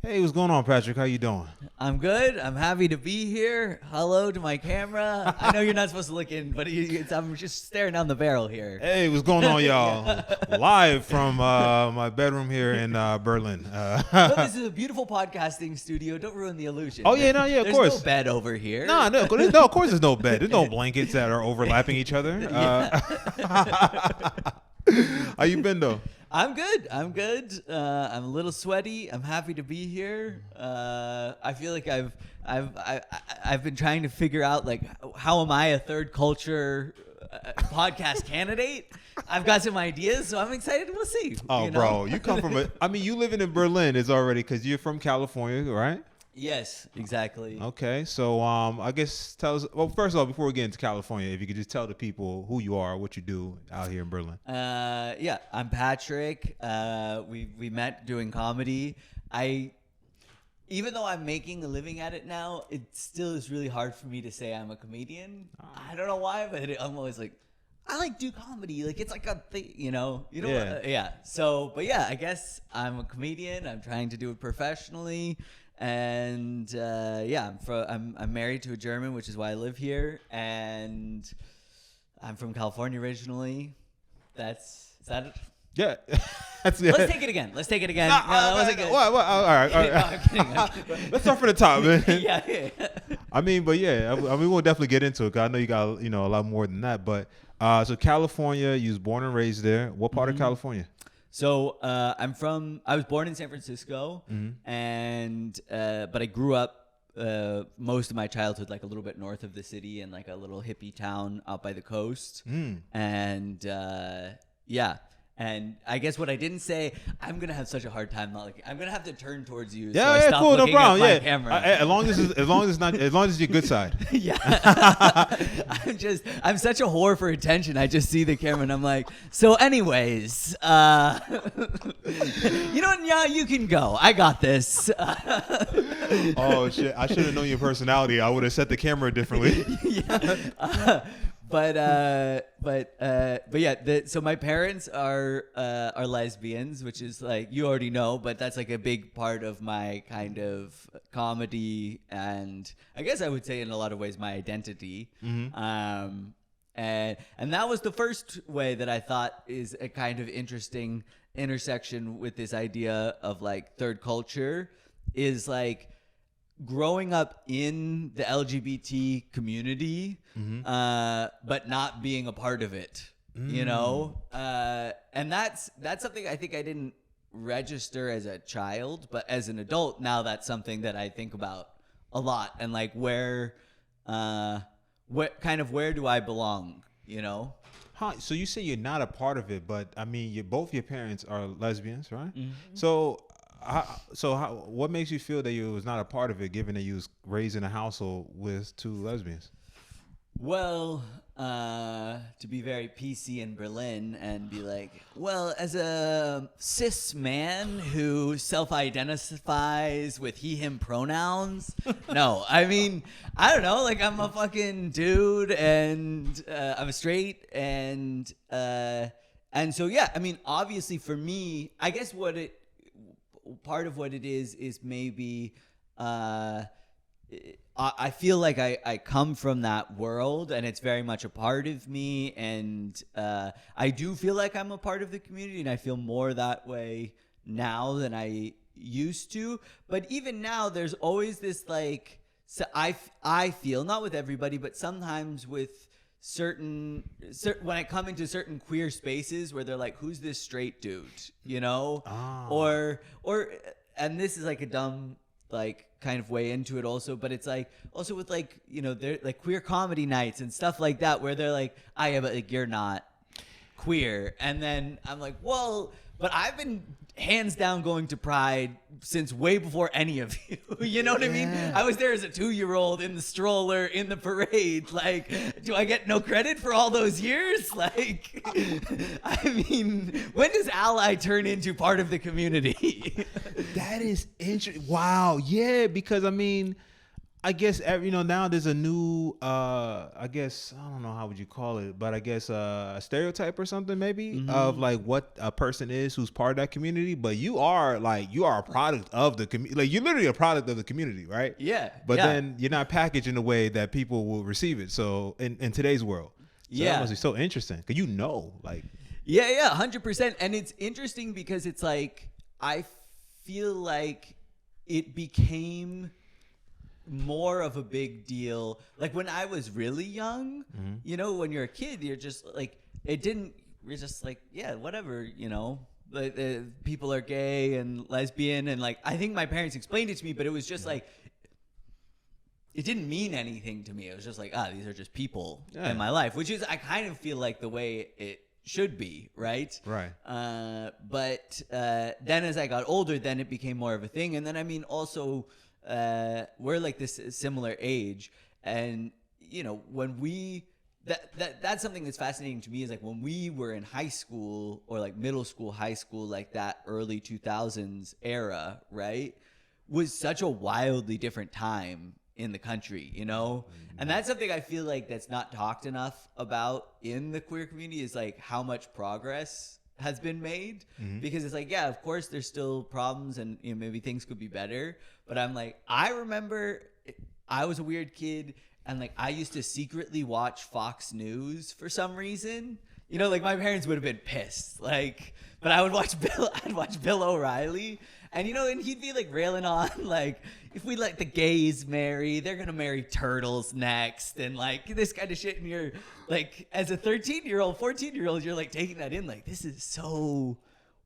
Hey, what's going on, Patrick? How you doing? I'm good. I'm happy to be here. Hello to my camera. I know you're not supposed to look in, but I'm just staring down the barrel here. Hey, what's going on, y'all? Live from my bedroom here in Berlin. No, this is a beautiful podcasting studio. Don't ruin the illusion. Oh, yeah, of There's course. no bed over here. No, of course there's no bed. There's no blankets that are overlapping each other. How you been, though? I'm good. I'm a little sweaty. I'm happy to be here. I feel like I've been trying to figure out, like, how am I a third culture podcast candidate? I've got some ideas, so I'm excited. We'll see. Oh, bro, you come from you living in Berlin is already, because you're from California, right? Yes, exactly. Okay, so I guess tell us. Well, first of all, before we get into California, if you could just tell the people who you are, what you do out here in Berlin. Yeah, I'm Patrick. We met doing comedy. Even though I'm making a living at it now, it still is really hard for me to say I'm a comedian. I don't know why, but I'm always like, I do comedy. Like, it's like a thing, you know. Yeah. So, but yeah, I guess I'm a comedian. I'm trying to do it professionally. And I'm married to a German, which is why I live here, and I'm from California originally. Is that it? Yeah. Let's take it again. That wasn't good. All right. No, I'm kidding. Let's start from the top, man. Yeah. We'll definitely get into it, 'cause I know you got a lot more than that. But so California, you was born and raised there. What part of California? So I was born in San Francisco, and but I grew up most of my childhood like a little bit north of the city in like a little hippie town out by the coast, and yeah. And I guess what I didn't say, I'm gonna have such a hard time. I'm gonna have to turn towards you. I stop cool, no looking problem. at my camera. As long as it's your good side. Yeah. I'm such a whore for attention. I just see the camera and I'm like, so anyways, yeah, you can go. I got this. Oh shit! I should have known your personality. I would have set the camera differently. Yeah. But yeah. So my parents are lesbians, which is like you already know, but that's like a big part of my kind of comedy, and I guess I would say in a lot of ways my identity. And that was the first way that I thought is a kind of interesting intersection with this idea of like third culture is like growing up in the LGBT community, but not being a part of it, you know? And that's something I think I didn't register as a child, but as an adult, now that's something that I think about a lot. And like where do I belong, you know? Huh, so you say you're not a part of it, but I mean, both your parents are lesbians, right? So what makes you feel that you was not a part of it, given that you was raised in a household with two lesbians? Well, to be very PC in Berlin and be like, well, as a cis man who self-identifies with he, him pronouns, no, I mean, I don't know, like I'm a fucking dude and I'm straight and so, yeah, I mean, obviously for me, I guess part of what it is maybe I feel like I come from that world and it's very much a part of me, and I do feel like I'm a part of the community, and I feel more that way now than I used to. But even now there's always this like, so I feel, not with everybody, but sometimes with certain when I come into certain queer spaces where they're like, who's this straight dude, you know? Or and this is like a dumb like kind of way into it also, but it's like also with like, you know, they're like queer comedy nights and stuff like that where they're like, yeah, but like you're not queer, and then I'm like, well, but I've been hands down going to Pride since way before any of you. You know what I mean? I was there as a 2-year-old in the stroller in the parade. Like, do I get no credit for all those years? Like, I mean, when does ally turn into part of the community? That is interesting. Wow. Yeah, because I mean, I guess now there's a new I guess I don't know how would you call it, but I guess a stereotype or something maybe of like what a person is who's part of that community. But you are a product of the community. Like you're literally a product of the community, right? Yeah. But yeah. then you're not packaged in a way that people will receive it. So in today's world, so that must be so interesting because like. Yeah, 100%. And it's interesting because it's like I feel like it became more of a big deal like when I was really young. When you're a kid, you're just like we're just like, yeah, whatever, people are gay and lesbian, and like I think my parents explained it to me, but it was just like it didn't mean anything to me. It was just like, these are just people in my life, which is I kind of feel like the way it should be, right? But then as I got older, then it became more of a thing. And then I mean also we're like this similar age, and when we that's something that's fascinating to me is like when we were in high school or like middle school, high school, like that early 2000s era, right, was such a wildly different time in the country, and that's something I feel like that's not talked enough about in the queer community is like how much progress has been made, because it's like, yeah, of course there's still problems and maybe things could be better, but I'm like, I remember I was a weird kid and like I used to secretly watch Fox News for some reason, like my parents would have been pissed, like, but I'd watch Bill O'Reilly, and and he'd be like railing on like, if we let the gays marry, they're gonna marry turtles next, and like this kind of shit. And you're like, as a 13-year-old, 14-year-old, you're like taking that in, like this is so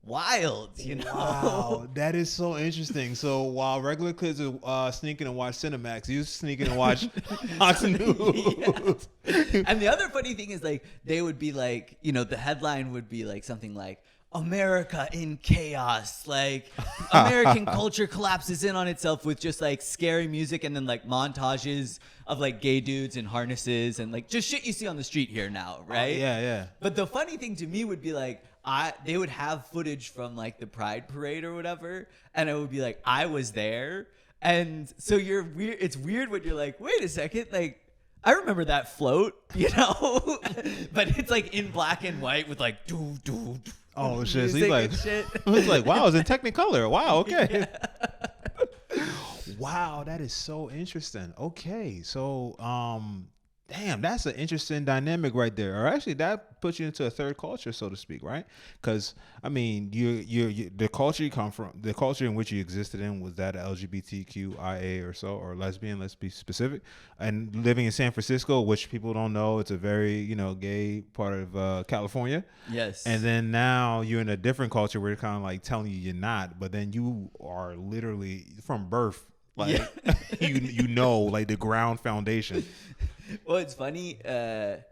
wild, Wow, that is so interesting. So while regular kids are sneaking and watch Cinemax, you sneaking and watch Fox News. And the other funny thing is like they would be like, the headline would be like something like, America in chaos, like American culture collapses in on itself, with just like scary music and then like montages of like gay dudes in harnesses and like just shit you see on the street here now, right? Yeah. But the funny thing to me would be like they would have footage from like the Pride Parade or whatever, and it would be like I was there, and so you're weird. It's weird when you're like, wait a second, like I remember that float, but it's like in black and white with like doo doo. Oh shit! So he's like, it's like, wow, it's in Technicolor. Wow, okay. Yeah. Wow, that is so interesting. Okay, so damn, that's an interesting dynamic right there. Or actually, that puts you into a third culture, so to speak, right? Because I mean, you the culture you come from, the culture in which you existed in was that LGBTQIA or so, or lesbian. Let's be specific. And living in San Francisco, which people don't know, it's a very gay part of California. Yes. And then now you're in a different culture where they're kind of like telling you you're not, but then you are literally from birth, like like the ground foundation. Well, it's funny. There's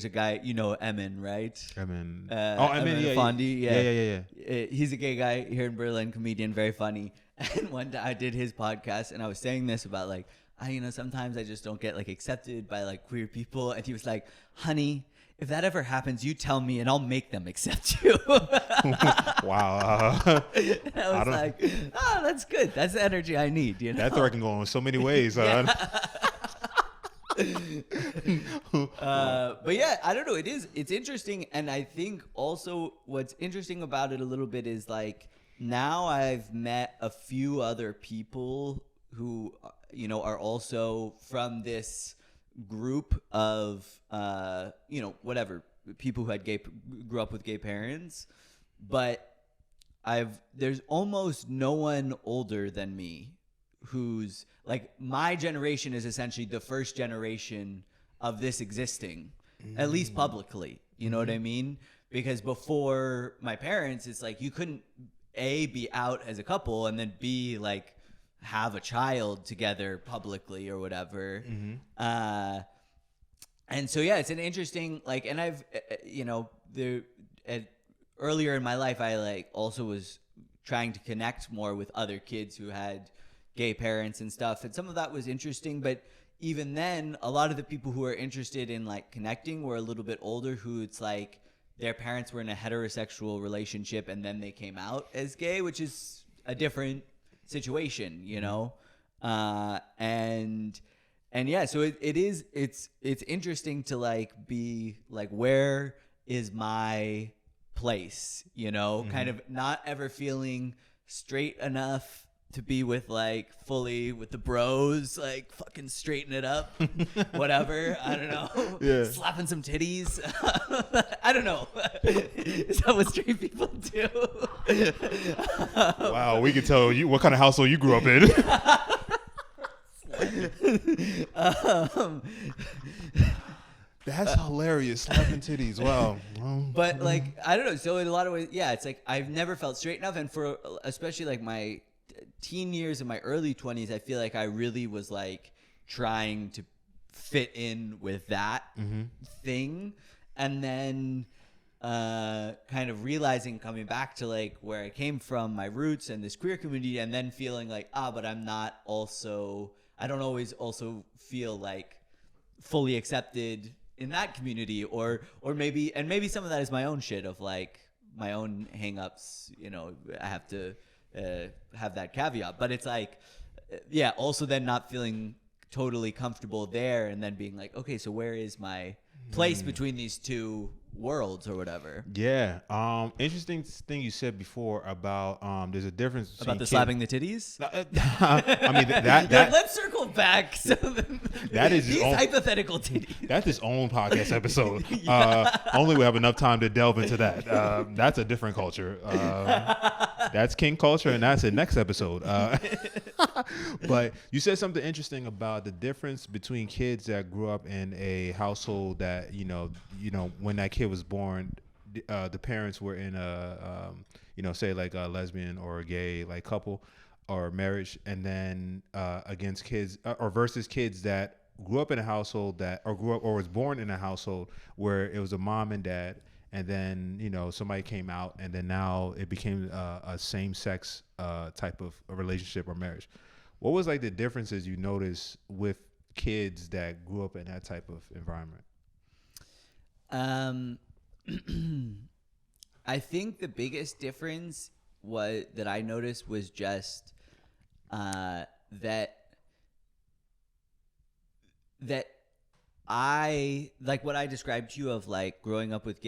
a guy, Emin, right? Emin. Emin Fondi. Yeah. He's a gay guy here in Berlin, comedian, very funny. And one day I did his podcast, and I was saying this about like, sometimes I just don't get like accepted by like queer people, and he was like, "Honey, if that ever happens, you tell me, and I'll make them accept you." Wow. I was like, "Oh, that's good. That's the energy I need." That thread can go in so many ways. But yeah, I don't know. It's interesting, and I think also what's interesting about it a little bit is like now I've met a few other people who are also from this group of whatever, people who had grew up with gay parents, but there's almost no one older than me who's like, my generation is essentially the first generation of this existing, at least publicly, you know what I mean? Because before my parents, it's like you couldn't be out as a couple and then B, like have a child together publicly or whatever. And so yeah, it's an interesting like, and I've earlier in my life I like also was trying to connect more with other kids who had gay parents and stuff, and some of that was interesting, but even then a lot of the people who were interested in like connecting were a little bit older, who it's like their parents were in a heterosexual relationship and then they came out as gay, which is a different situation, And yeah, so it's interesting to like be like, where is my place, you know, kind of not ever feeling straight enough to be with like fully with the bros, like fucking straighten it up, whatever. I don't know. Yeah. Slapping some titties. I don't know. Is that what straight people do? Wow, we can tell you what kind of household you grew up in. That's hilarious. Slapping titties. Wow. But like, I don't know. So in a lot of ways, yeah, it's like I've never felt straight enough. And for especially like my teen years and my early 20s, I feel like I really was like trying to fit in with that thing. And then kind of realizing, coming back to like where I came from, my roots and this queer community, and then feeling like, but I'm not also, I don't always also feel like fully accepted in that community, or maybe some of that is my own shit of like my own hangups, you know. I have to have that caveat, but it's like, yeah, also then not feeling totally comfortable there, and then being like, okay, so where is my place between these two worlds or whatever? Yeah. Interesting thing you said before about there's a difference between about the slapping the titties. I mean that let's circle back. So that is these hypothetical titties. That's its own podcast episode. Only we have enough time to delve into that. That's a different culture. That's king culture, and that's the next episode. But you said something interesting about the difference between kids that grew up in a household that you know when that kid was born, the parents were in a say like a lesbian or a gay like couple or marriage, and then against kids or versus kids that grew up in a household that or was born in a household where it was a mom and dad, and then somebody came out, and then now it became a same-sex type of a relationship or marriage. What was like the differences you noticed with kids that grew up in that type of environment? I think the biggest difference that I noticed was just that I like what I described to you of like growing up with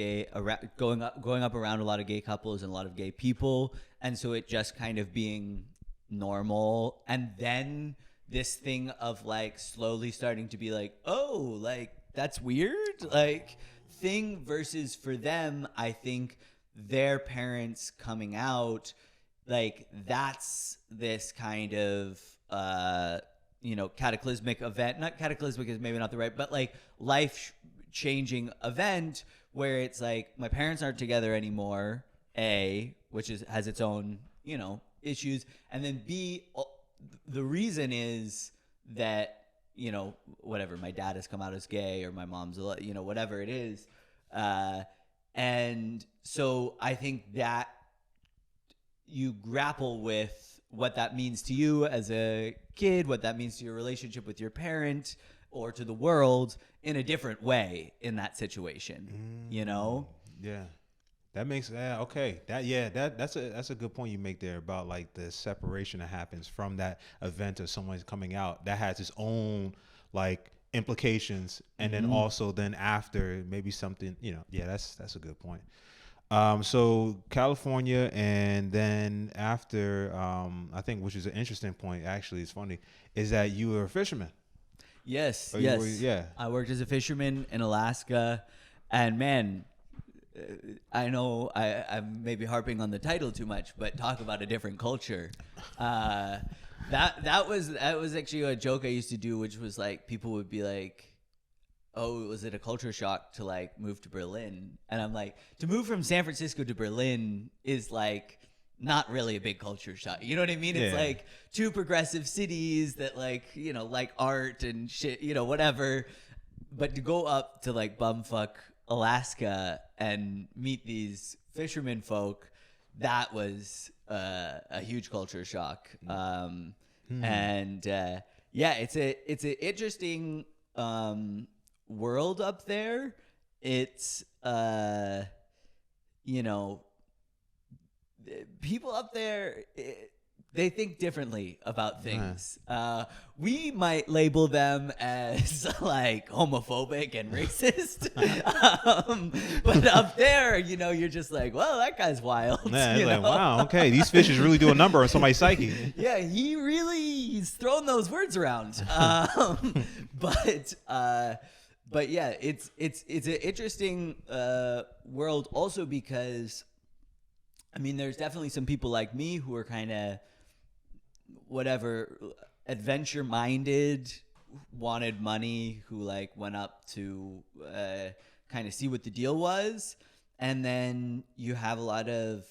growing up around a lot of gay couples and a lot of gay people, and so it just kind of being normal, and then this thing of like slowly starting to be like, oh, like that's weird, like thing, versus for them, I think their parents coming out, like that's this kind of cataclysmic event. Not cataclysmic is maybe not the right, but like life changing event where it's like my parents aren't together anymore, which has its own issues, and then B, the reason is that whatever, my dad has come out as gay, or my mom's whatever it is, and so I think that you grapple with what that means to you as a kid, what that means to your relationship with your parent or to the world in a different way in that situation. Yeah. That makes okay. That's a good point you make there about like the separation that happens from that event of someone's coming out. That has its own like implications, and then also then after maybe something. That's a good point. So California, and then after I think, which is an interesting point. Actually, it's funny is that you were a fisherman. Yes. Yeah. I worked as a fisherman in Alaska, and man. I know I'm maybe harping on the title too much, but talk about a different culture. That was actually a joke I used to do, which was like people would be like, "Oh, was it a culture shock to like move to Berlin?" And I'm like, to move from San Francisco to Berlin is like not really a big culture shock. You know what I mean? It's like two progressive cities that like like art and shit, whatever. But to go up to like bumfuck Alaska and meet these fishermen folk, that was a huge culture shock. And it's an interesting world up there. It's people up there, they think differently about things. We might label them as like homophobic and racist, but up there, you know, you're just like, well, that guy's wild. Yeah, you like, know? wow, okay, these fishes really do a number on somebody's psyche. Yeah, he's throwing those words around. But yeah, it's an interesting world also because, I mean, there's definitely some people like me who are kind of whatever adventure minded, wanted money, who like went up to kind of see what the deal was, and then you have a lot of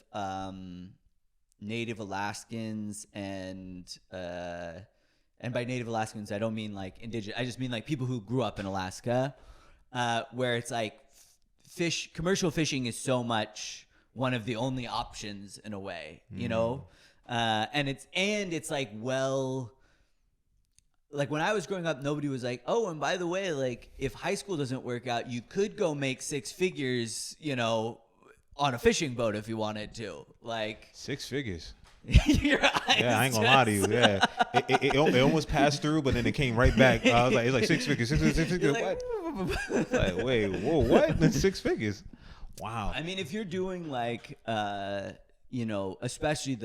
Native Alaskans and by Native Alaskans I don't mean like indigenous, I just mean like people who grew up in Alaska, where it's like commercial fishing is so much one of the only options in a way, you know? And it's like, well, like when I was growing up, nobody was like, oh, and by the way, like if high school doesn't work out, you could go make six figures, you know, on a fishing boat if you wanted to. Like 6 figures. Your eyes. Yeah, I ain't gonna lie to you. Yeah, it almost passed through, but then it came right back. I was like, it's like 6 figures, 6 figures. Like, What? Like, wait, whoa, what? That's 6 figures. Wow. I mean, if you're doing like, you know, especially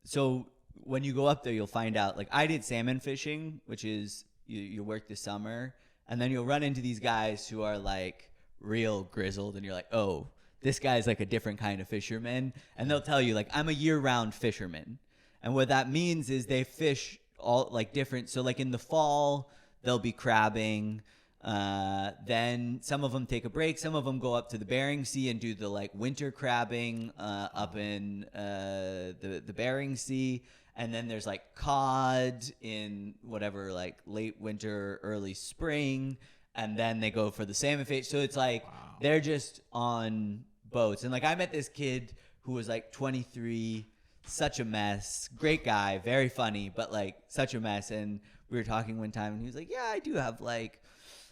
so when you go up there, you'll find out, like I did salmon fishing, which is you work the summer, and then you'll run into these guys who are like real grizzled, and you're like, oh, this guy's like a different kind of fisherman. And they'll tell you like, I'm a year-round fisherman. And what that means is they fish all like different. So like in the fall, they'll be crabbing. Then some of them take a break. Some of them go up to the Bering Sea and do the like winter crabbing up in the Bering Sea. And then there's like cod in whatever, like late winter, early spring. And then they go for the salmon fish. So it's like they're just on boats. And like I met this kid who was like 23, such a mess, great guy, very funny, but like such a mess. And we were talking one time and he was like, yeah, I do have like,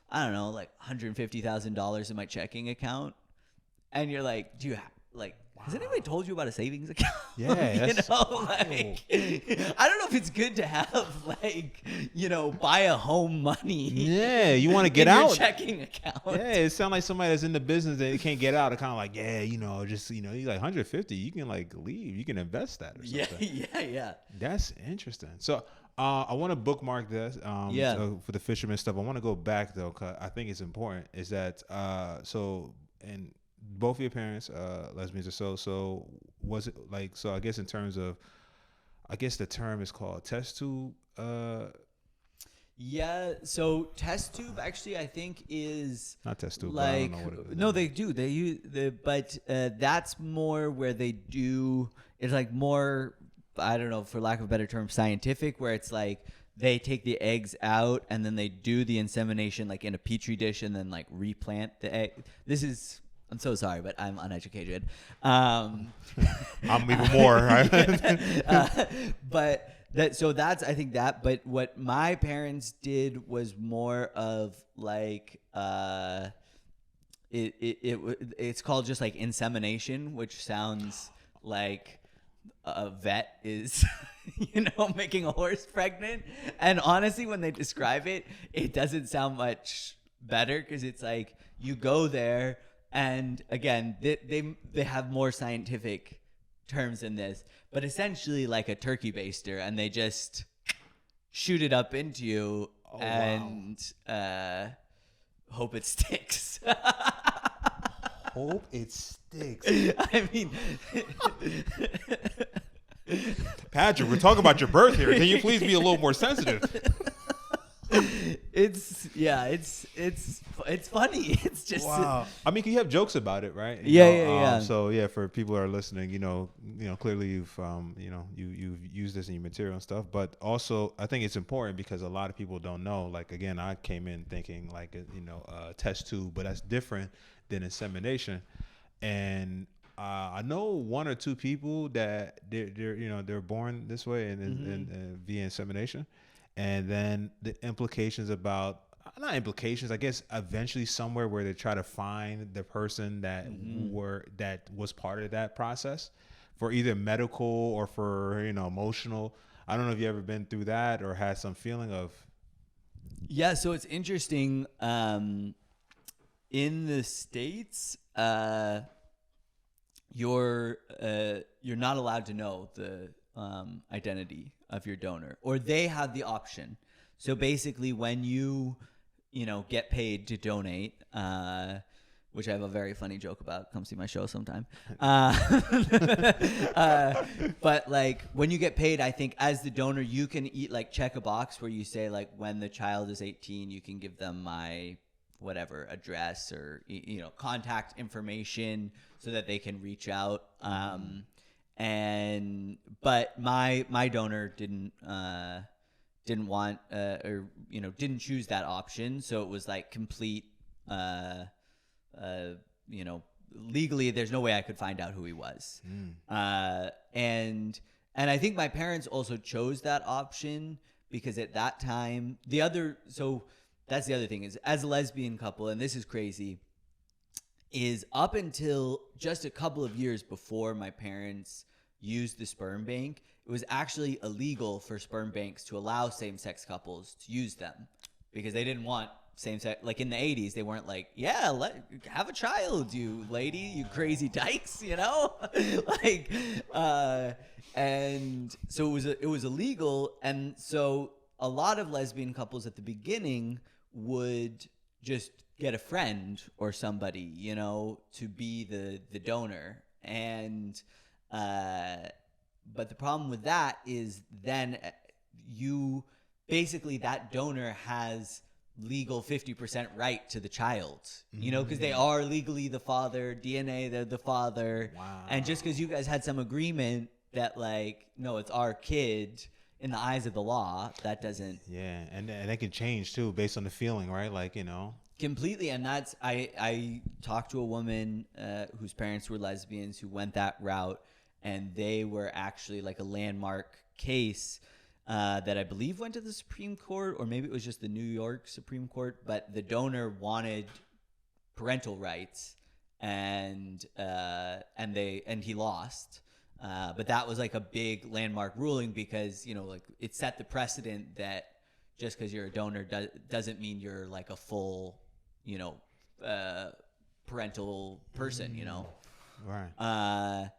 I don't know, like $150,000 in my checking account. And you're like, do you have like, has anybody told you about a savings account? Yeah, you know, like, I don't know if it's good to have like, you know, buy a home money. Yeah, you want to get in out. Your checking account. Yeah, it sounds like somebody that's in the business that can't get out. They're kind of like, yeah, you know, just, you know, you like 150, you can like leave, you can invest that or something. Yeah. That's interesting. So I want to bookmark this so for the fisherman stuff. I want to go back though, because I think it's important. Is that and both of your parents lesbians or so was it like, so I guess in terms of, I guess the term is called test tube. Yeah, so test tube actually I think is not test tube, like, but I don't know what it is. No, they do. They use but that's more where they do. It's like more, I don't know, for lack of a better term, scientific, where it's like they take the eggs out and then they do the insemination like in a petri dish and then like replant the egg. I'm so sorry, but I'm uneducated. I'm even more. But that's I think that. But what my parents did was more of like it's called just like insemination, which sounds like a vet is making a horse pregnant. And honestly, when they describe it, it doesn't sound much better, because it's like you go there. And again, they have more scientific terms than this, but essentially like a turkey baster, and they just shoot it up into you hope it sticks. Hope it sticks. I mean, Patrick, we're talking about your birth here. Can you please be a little more sensitive? It's funny. It's just wow. I mean, you have jokes about it, right? Yeah. So yeah, for people who are listening, clearly you've you've used this in your material and stuff, but also I think it's important because a lot of people don't know. Like again, I came in thinking like a test tube, but that's different than insemination. And I know one or two people that they're born this way and via insemination. And then the implications about, not implications, I guess eventually somewhere where they try to find the person that was part of that process. for either medical or for, emotional. I don't know if you ever been through that or had some feeling of. Yeah, so it's interesting. In the States, you're not allowed to know the identity of your donor, or they have the option. So basically, when you get paid to donate, which I have a very funny joke about. Come see my show sometime. But like when you get paid, I think as the donor, you can check a box where you say like when the child is 18, you can give them my whatever address or contact information so that they can reach out. But my donor didn't want or didn't choose that option, so it was like complete. Legally, there's no way I could find out who he was. And I think my parents also chose that option because at that time, that's the other thing is as a lesbian couple, and this is crazy, is up until just a couple of years before my parents used the sperm bank, it was actually illegal for sperm banks to allow same-sex couples to use them because they didn't want same-sex. Like in the 80s, they weren't like, yeah, have a child, you lady, you crazy dykes, and so it was illegal. And so a lot of lesbian couples at the beginning would just get a friend or somebody, to be the donor. And but the problem with that is then that donor has legal 50% right to the child, because they are legally the father, DNA, they're the father. Wow. And just because you guys had some agreement that no, it's our kid in the eyes of the law, that doesn't. Yeah, and it can change too based on the feeling, right? Completely. And that's, I talked to a woman whose parents were lesbians who went that route, and they were actually like a landmark case that I believe went to the Supreme Court, or maybe it was just the New York Supreme Court, but the donor wanted parental rights, and he lost. But that was like a big landmark ruling because, it set the precedent that just because you're a donor doesn't mean you're like a full, parental person, Right.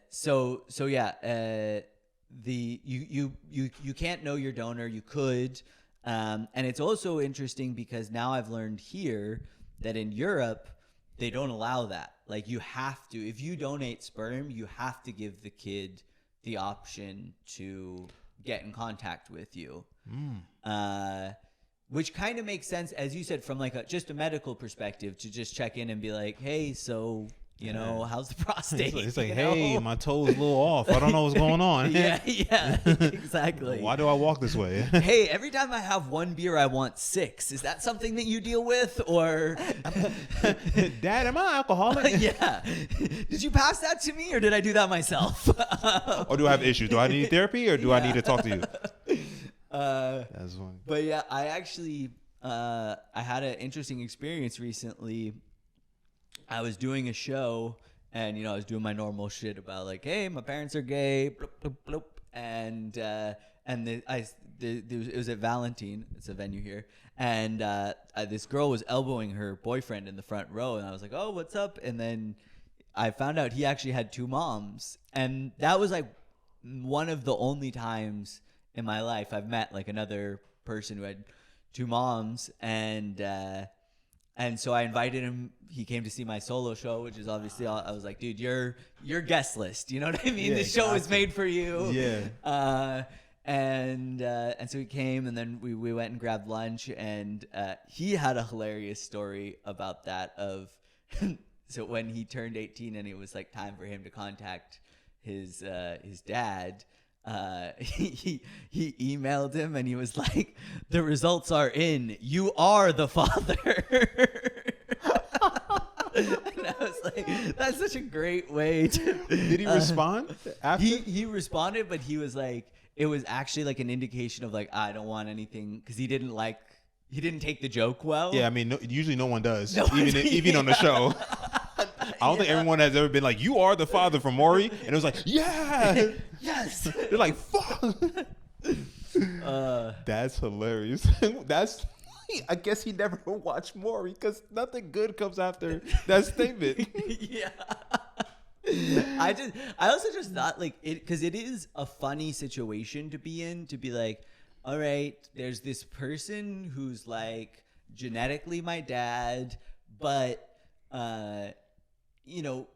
So yeah, you can't know your donor. You could, and it's also interesting because now I've learned here that in Europe they don't allow that. Like you have to, if you donate sperm, you have to give the kid the option to get in contact with you, which kind of makes sense, as you said, from like just a medical perspective, to just check in and be like, hey, so. How's the prostate? It's like, hey, my toe's a little off. I don't know what's going on. Yeah, exactly. Why do I walk this way? Hey, every time I have one beer, I want 6. Is that something that you deal with, or? Dad, am I alcoholic? Yeah. Did you pass that to me, or did I do that myself? Or do I have issues? Do I need therapy, or do I need to talk to you? That's funny. But yeah, I actually I had an interesting experience recently. I was doing a show, and I was doing my normal shit about like, hey, my parents are gay, bloop, bloop, bloop. And it was at Valentine. It's a venue here, and this girl was elbowing her boyfriend in the front row, and I was like, oh, what's up? And then I found out he actually had 2 moms, and that was like one of the only times in my life I've met like another person who had 2 moms, and so I invited him. He came to see my solo show, which is obviously I was like, dude, you're guest list. You know what I mean? Yeah, the show is made for you. Yeah. And so he came, and then we went and grabbed lunch, and he had a hilarious story about that. So when he turned 18 and it was like time for him to contact his dad. He emailed him, and he was like, the results are in, you are the father. And I was like, that's such a great way to. Did he respond after? He responded, but he was like, it was actually like an indication of like, I don't want anything, because he didn't take the joke well. Yeah, I mean, usually no one does, even on the show. I don't think everyone has ever been like, you are the father from Maury. And it was like, yeah. Yes. They're like, fuck. That's hilarious. I guess he never watched Maury because nothing good comes after that statement. Yeah. I also just thought like it, because it is a funny situation to be in, to be like, all right, there's this person who's like genetically my dad, but you know,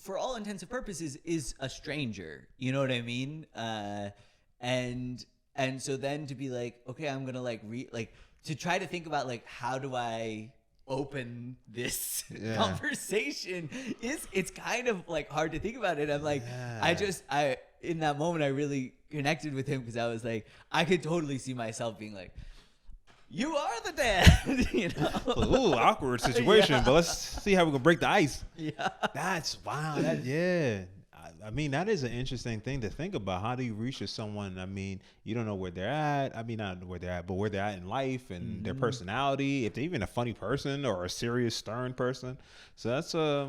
for all intents and purposes is a stranger, you know what I mean? And so then to be like, okay, I'm gonna like to try to think about like, how do I open this conversation, it's kind of like hard to think about it. I'm like, I in that moment I really connected with him, because I was like, I could totally see myself being like, you are the dad. You know? Ooh, awkward situation, but let's see how we can break the ice. Yeah. That's wow. I mean, that is an interesting thing to think about. How do you reach to someone? I mean, you don't know where they're at. I mean, not where they're at, but where they're at in life and their personality. If they're even a funny person or a serious, stern person. So that's a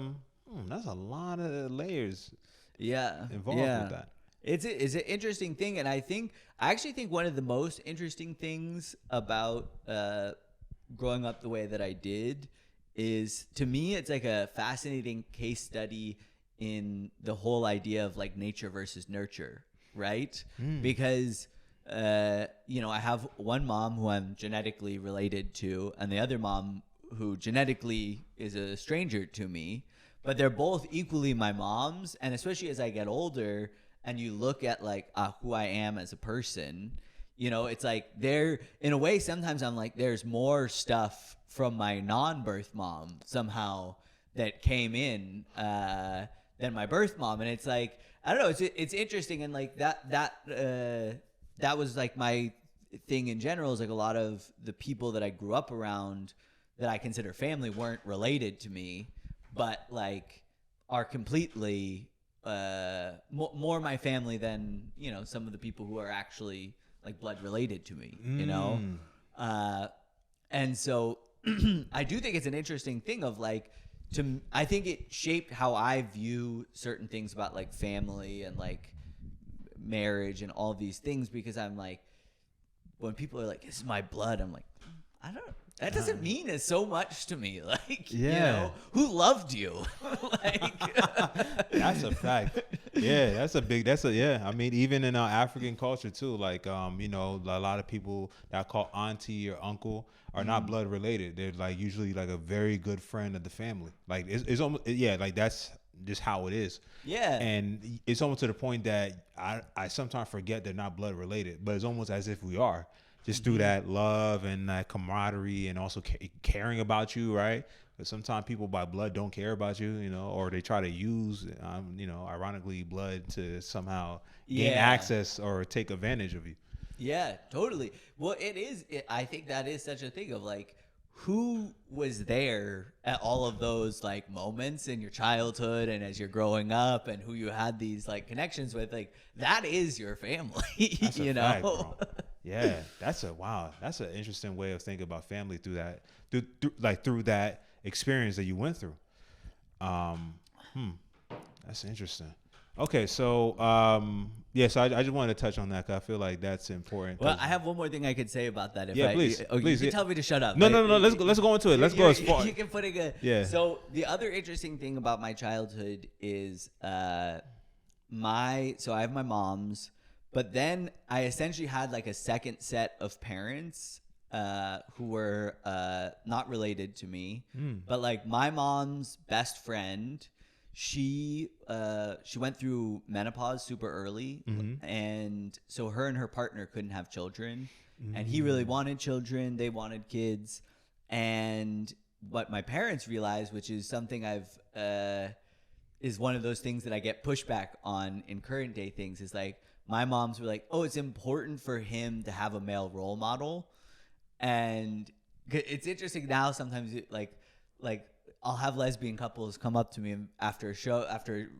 lot of layers. Involved with that. It's an interesting thing, and I actually think one of the most interesting things about growing up the way that I did is, to me, it's like a fascinating case study in the whole idea of like nature versus nurture, right? Because you know, I have one mom who I'm genetically related to, and the other mom who genetically is a stranger to me, but they're both equally my moms. And especially as I get older and you look at like who I am as a person, you know, it's like there, in a way, sometimes I'm like, there's more stuff from my non-birth mom somehow that came in than my birth mom. And it's like, I don't know, it's interesting. And like that was like my thing in general, is like a lot of the people that I grew up around that I consider family weren't related to me, but like are completely more my family than, you know, some of the people who are actually like blood related to me, you know? And so I do think it's an interesting thing of like, I think it shaped how I view certain things about like family and like marriage and all these things, because I'm like, when people are like, this is my blood, I'm like, that doesn't mean so much to me. Like, you know, who loved you? Like, that's a fact. Yeah, I mean, even in our African culture too, like, you know, a lot of people that call auntie or uncle are not blood related. They're like usually like a very good friend of the family. Like it's almost, like that's just how it is. Yeah. And it's almost to the point that I sometimes forget they're not blood related, but it's almost as if we are. Just through that love and that camaraderie and also caring about you, right? But sometimes people by blood don't care about you, you know, or they try to use, you know, ironically, blood to somehow gain access or take advantage of you. Yeah, totally. Well, I think that is such a thing of like, who was there at all of those like moments in your childhood and as you're growing up, and who you had these like connections with, like that is your family. That's a you fact, know? bro. Yeah, that's an interesting way of thinking about family through that experience that you went through. That's interesting. Okay, so so I just wanted to touch on that because I feel like that's important. Well, I have one more thing I could say about that. Please. You can tell me to shut up. No. Let's go into it. Let's go as far. You can put it. Yeah. So the other interesting thing about my childhood is so I have my mom's, but then I essentially had like a second set of parents who were not related to me, but like my mom's best friend. She went through menopause super early, and so her and her partner couldn't have children, and he really wanted children. They wanted kids, and what my parents realized, which is something is one of those things that I get pushback on in current day things, is like my moms were like, oh, it's important for him to have a male role model, and it's interesting now. Sometimes like I'll have lesbian couples come up to me after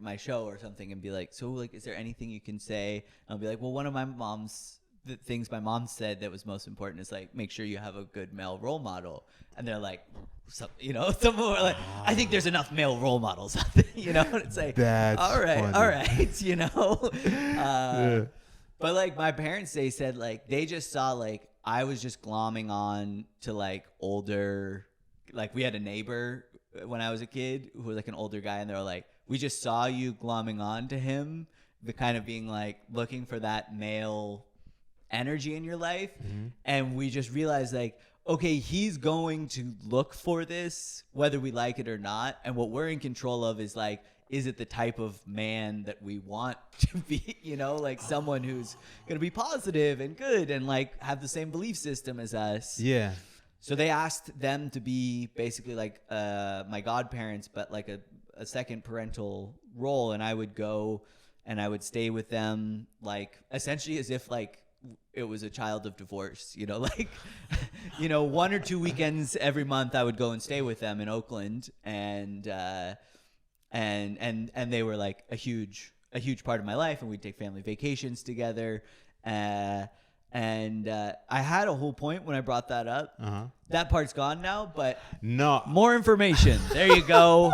my show or something and be like, so like, is there anything you can say? And I'll be like, well, one of my mom's the things my mom said that was most important is like, make sure you have a good male role model. And they're like, some were like, I think there's enough male role models out there, and it's like, That's all right, funny. Yeah. But like my parents, they said like, they just saw like, I was just glomming on to like older, like we had a neighbor when I was a kid who was like an older guy, and they were like, we just saw you glomming on to him, the kind of being like looking for that male energy in your life. Mm-hmm. And we just realized like, okay, he's going to look for this whether we like it or not, and what we're in control of is like, is it the type of man that we want to be, like someone who's going to be positive and good and like have the same belief system as us. Yeah. So they asked them to be basically like my godparents, but like a second parental role, and I would go and I would stay with them, like essentially as if like it was a child of divorce, like, 1 or 2 weekends every month I would go and stay with them in Oakland, and they were like a huge part of my life, and we'd take family vacations together. I had a whole point when I brought that up. Uh-huh. That part's gone now, but No. more information. There you go.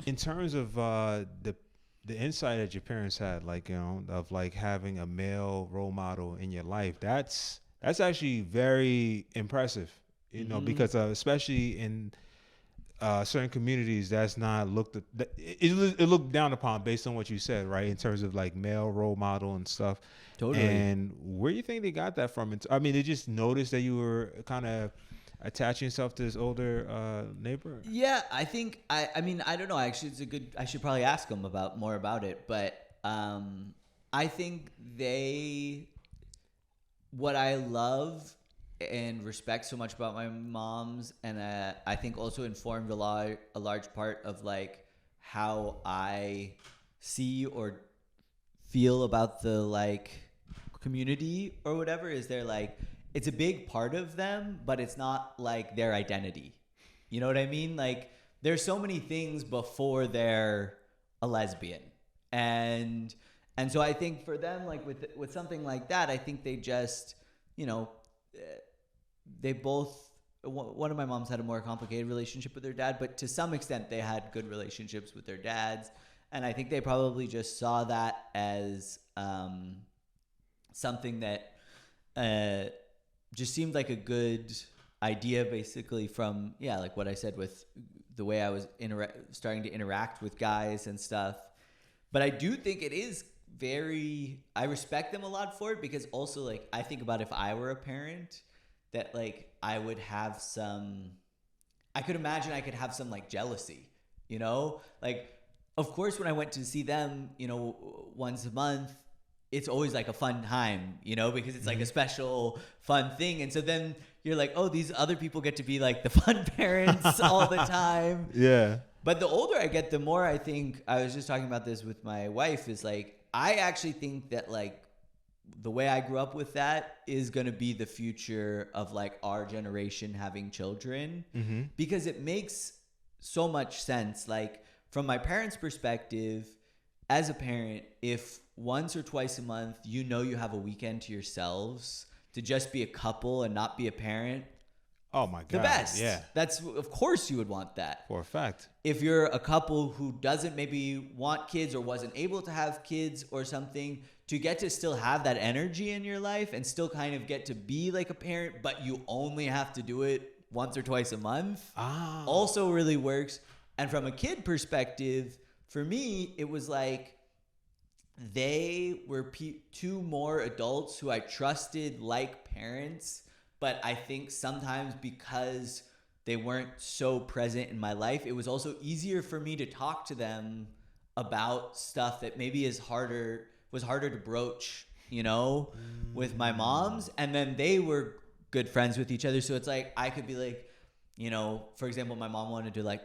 In terms of the insight that your parents had, like, of like having a male role model in your life, that's actually very impressive, because especially in certain communities, that's not looked at, it looked down upon based on what you said, right? In terms of like male role model and stuff. Totally. And where do you think they got that from? I mean, they just noticed that you were kind of attaching yourself to this older neighbor. Yeah, I think I mean, I don't know. Actually, I should probably ask them more about it. But I think what I love and respect so much about my mom's, and I think also informed a large part of like how I see or feel about the like community or whatever, is they're like, it's a big part of them, but it's not like their identity. You know what I mean? Like there's so many things before they're a lesbian. And so I think for them, like with something like that, I think they just, they both, one of my moms had a more complicated relationship with their dad, but to some extent they had good relationships with their dads. And I think they probably just saw that as something that just seemed like a good idea, basically, from, like what I said with the way I was starting to interact with guys and stuff. But I do think it is I respect them a lot for it, because also like I think about if I were a parent, that like I could imagine I could have some like jealousy, like, of course, when I went to see them, once a month, it's always like a fun time, because it's like a special fun thing. And so then you're like, oh, these other people get to be like the fun parents all the time. Yeah. But the older I get, the more I think, I was just talking about this with my wife, is like, I actually think that like the way I grew up with that is going to be the future of like our generation having children, because it makes so much sense. Like from my parents' perspective, as a parent, if once or twice a month, you have a weekend to yourselves to just be a couple and not be a parent. Oh my God. The best. Yeah. That's, of course you would want that. For a fact. If you're a couple who doesn't maybe want kids or wasn't able to have kids or something, to get to still have that energy in your life and still kind of get to be like a parent, but you only have to do it once or twice a month, also really works. And from a kid perspective, for me, it was like they were two more adults who I trusted like parents, but I think sometimes because they weren't so present in my life, it was also easier for me to talk to them about stuff that maybe was harder to broach, with my moms. And then they were good friends with each other. So it's like, I could be like, for example, my mom wanted to like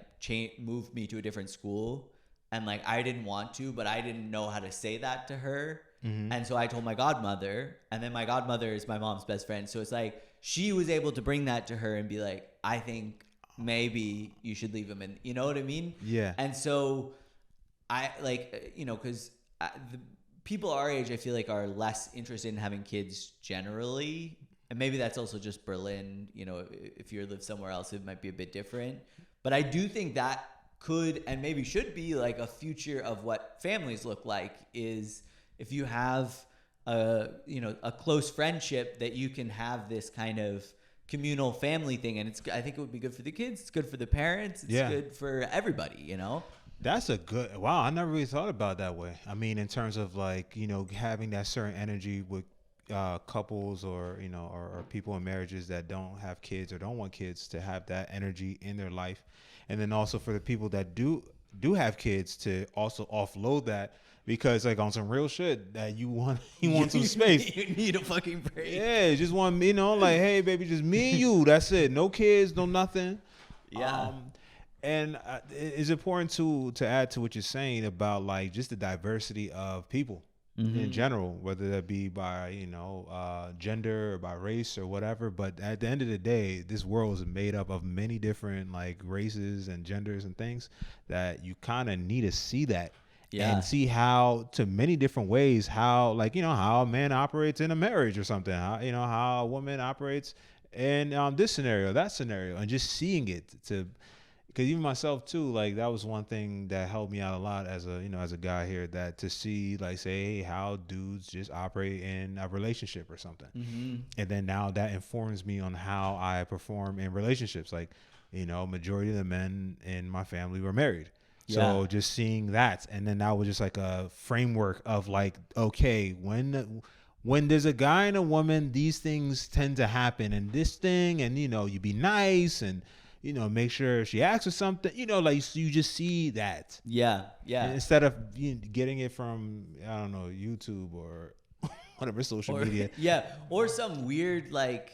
move me to a different school. And like, I didn't want to, but I didn't know how to say that to her. And so I told my godmother, and then my godmother is my mom's best friend. So it's like, she was able to bring that to her and be like, I think maybe you should leave him in, you know what I mean? Yeah. And so I like, because people our age, I feel like, are less interested in having kids generally. And maybe that's also just Berlin. You know, if you live somewhere else, it might be a bit different. But I do think that could and maybe should be like a future of what families look like, is if you have a close friendship, that you can have this kind of communal family thing. And I think it would be good for the kids. It's good for the parents. It's good for everybody, you know? That's a good, wow. I never really thought about it that way. I mean, in terms of like, you know, having that certain energy with couples or, you know, or people in marriages that don't have kids or don't want kids, to have that energy in their life. And then also for the people that do have kids, to also offload that, because like on some real shit that you want some space. You need a fucking break. Yeah, just want, you know, like, hey baby, just me and you, that's it. No kids, no nothing. Yeah. And it's important to add to what you're saying about like just the diversity of people in general, whether that be by, you know, gender or by race or whatever. But at the end of the day, this world is made up of many different like races and genders and things that you kind of need to see that. Yeah. And see how, to many different ways, how, like, you know, how a man operates in a marriage or something, how, you know, how a woman operates in this scenario, that scenario, and just seeing it, to, because even myself too, like that was one thing that helped me out a lot as a, you know, as a guy here, that to see like, say, hey, how dudes just operate in a relationship or something. And then now that informs me on how I perform in relationships. Like, you know, majority of the men in my family were married. So just seeing that, and then that was just like a framework of like, okay, when there's a guy and a woman, these things tend to happen, and this thing, and you know, you be nice, and you know, make sure she asks for something, you know, like you just see that. Yeah. Instead of getting it from, I don't know, YouTube or whatever social media. Yeah, or some weird like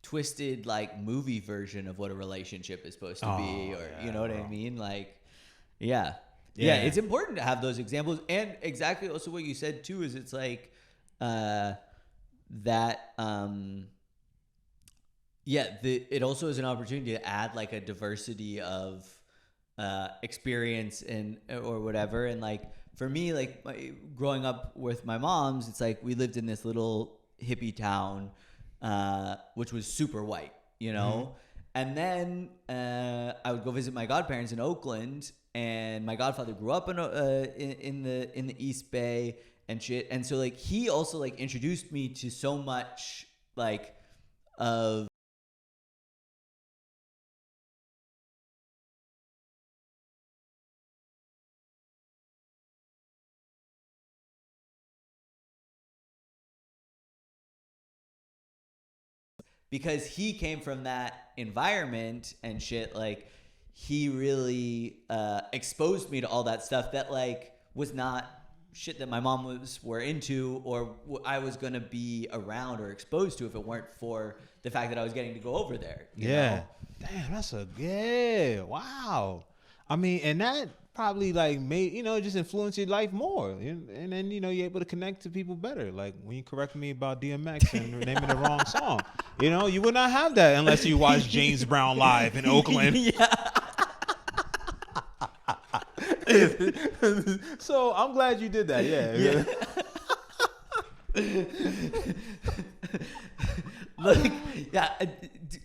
twisted like movie version of what a relationship is supposed to be, or you know what I mean, like. Yeah, it's important to have those examples, and exactly also what you said too is it's like it also is an opportunity to add like a diversity of experience and or whatever. And like for me, like growing up with my mom's, it's like we lived in this little hippie town which was super white, you know. And then I would go visit my godparents in Oakland, and my godfather grew up in the East Bay and shit. And so like he also like introduced me to so much like of because he came from that environment and shit. Like he really exposed me to all that stuff that like was not shit that my mom were into, or I was gonna be around or exposed to if it weren't for the fact that I was getting to go over there. You know? Damn, that's wow. I mean, and that probably like made, you know, just influence your life more, and then, you know, you're able to connect to people better. Like when you correct me about DMX and naming the wrong song, you know, you would not have that unless you watched James Brown live in Oakland. So I'm glad you did that. Like,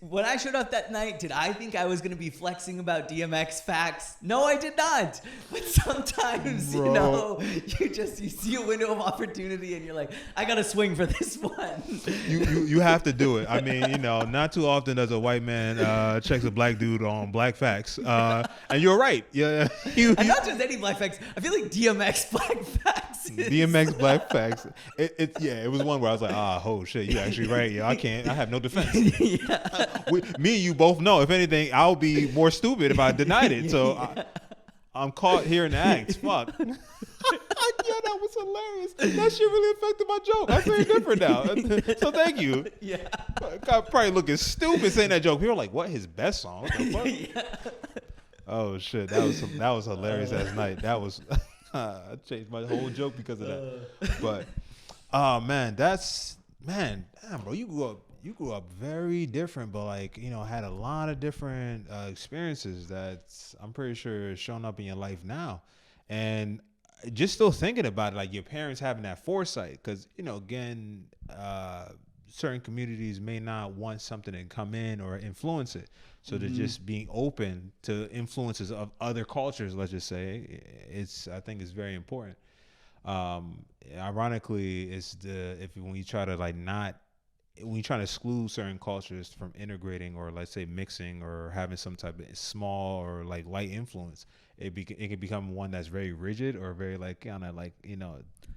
when I showed up that night, did I think I was going to be flexing about DMX facts? No, I did not. But sometimes, you know, you see a window of opportunity and you're like, I got to swing for this one. You have to do it. I mean, you know, not too often does a white man checks a black dude on black facts. And you're right. Yeah. And not just any black facts. I feel like DMX black facts. DMX black facts. It was one where I was like, oh shit, you actually right. Yeah, I have no defense. Me and you both know, if anything, I'll be more stupid if I denied it. So I'm caught here in the act. Fuck. Yeah, that was hilarious. That shit really affected my joke. I say it different now. So thank you. Yeah. I'm probably looking stupid saying that joke. People are like, what, his best song? What the fuck? Yeah. Oh shit, that was hilarious last night. That was I changed my whole joke because of that. But damn, bro, you grew up very different, but like, you know, had a lot of different experiences that I'm pretty sure is showing up in your life now. And just still thinking about it, like your parents having that foresight, because again, certain communities may not want something to come in or influence it, so they're just being open to influences of other cultures. Let's just say I think it's very important. Ironically, it's when you try to when you try to exclude certain cultures from integrating, or let's say mixing, or having some type of small or like light influence, it can become one that's very rigid, or very like kind of like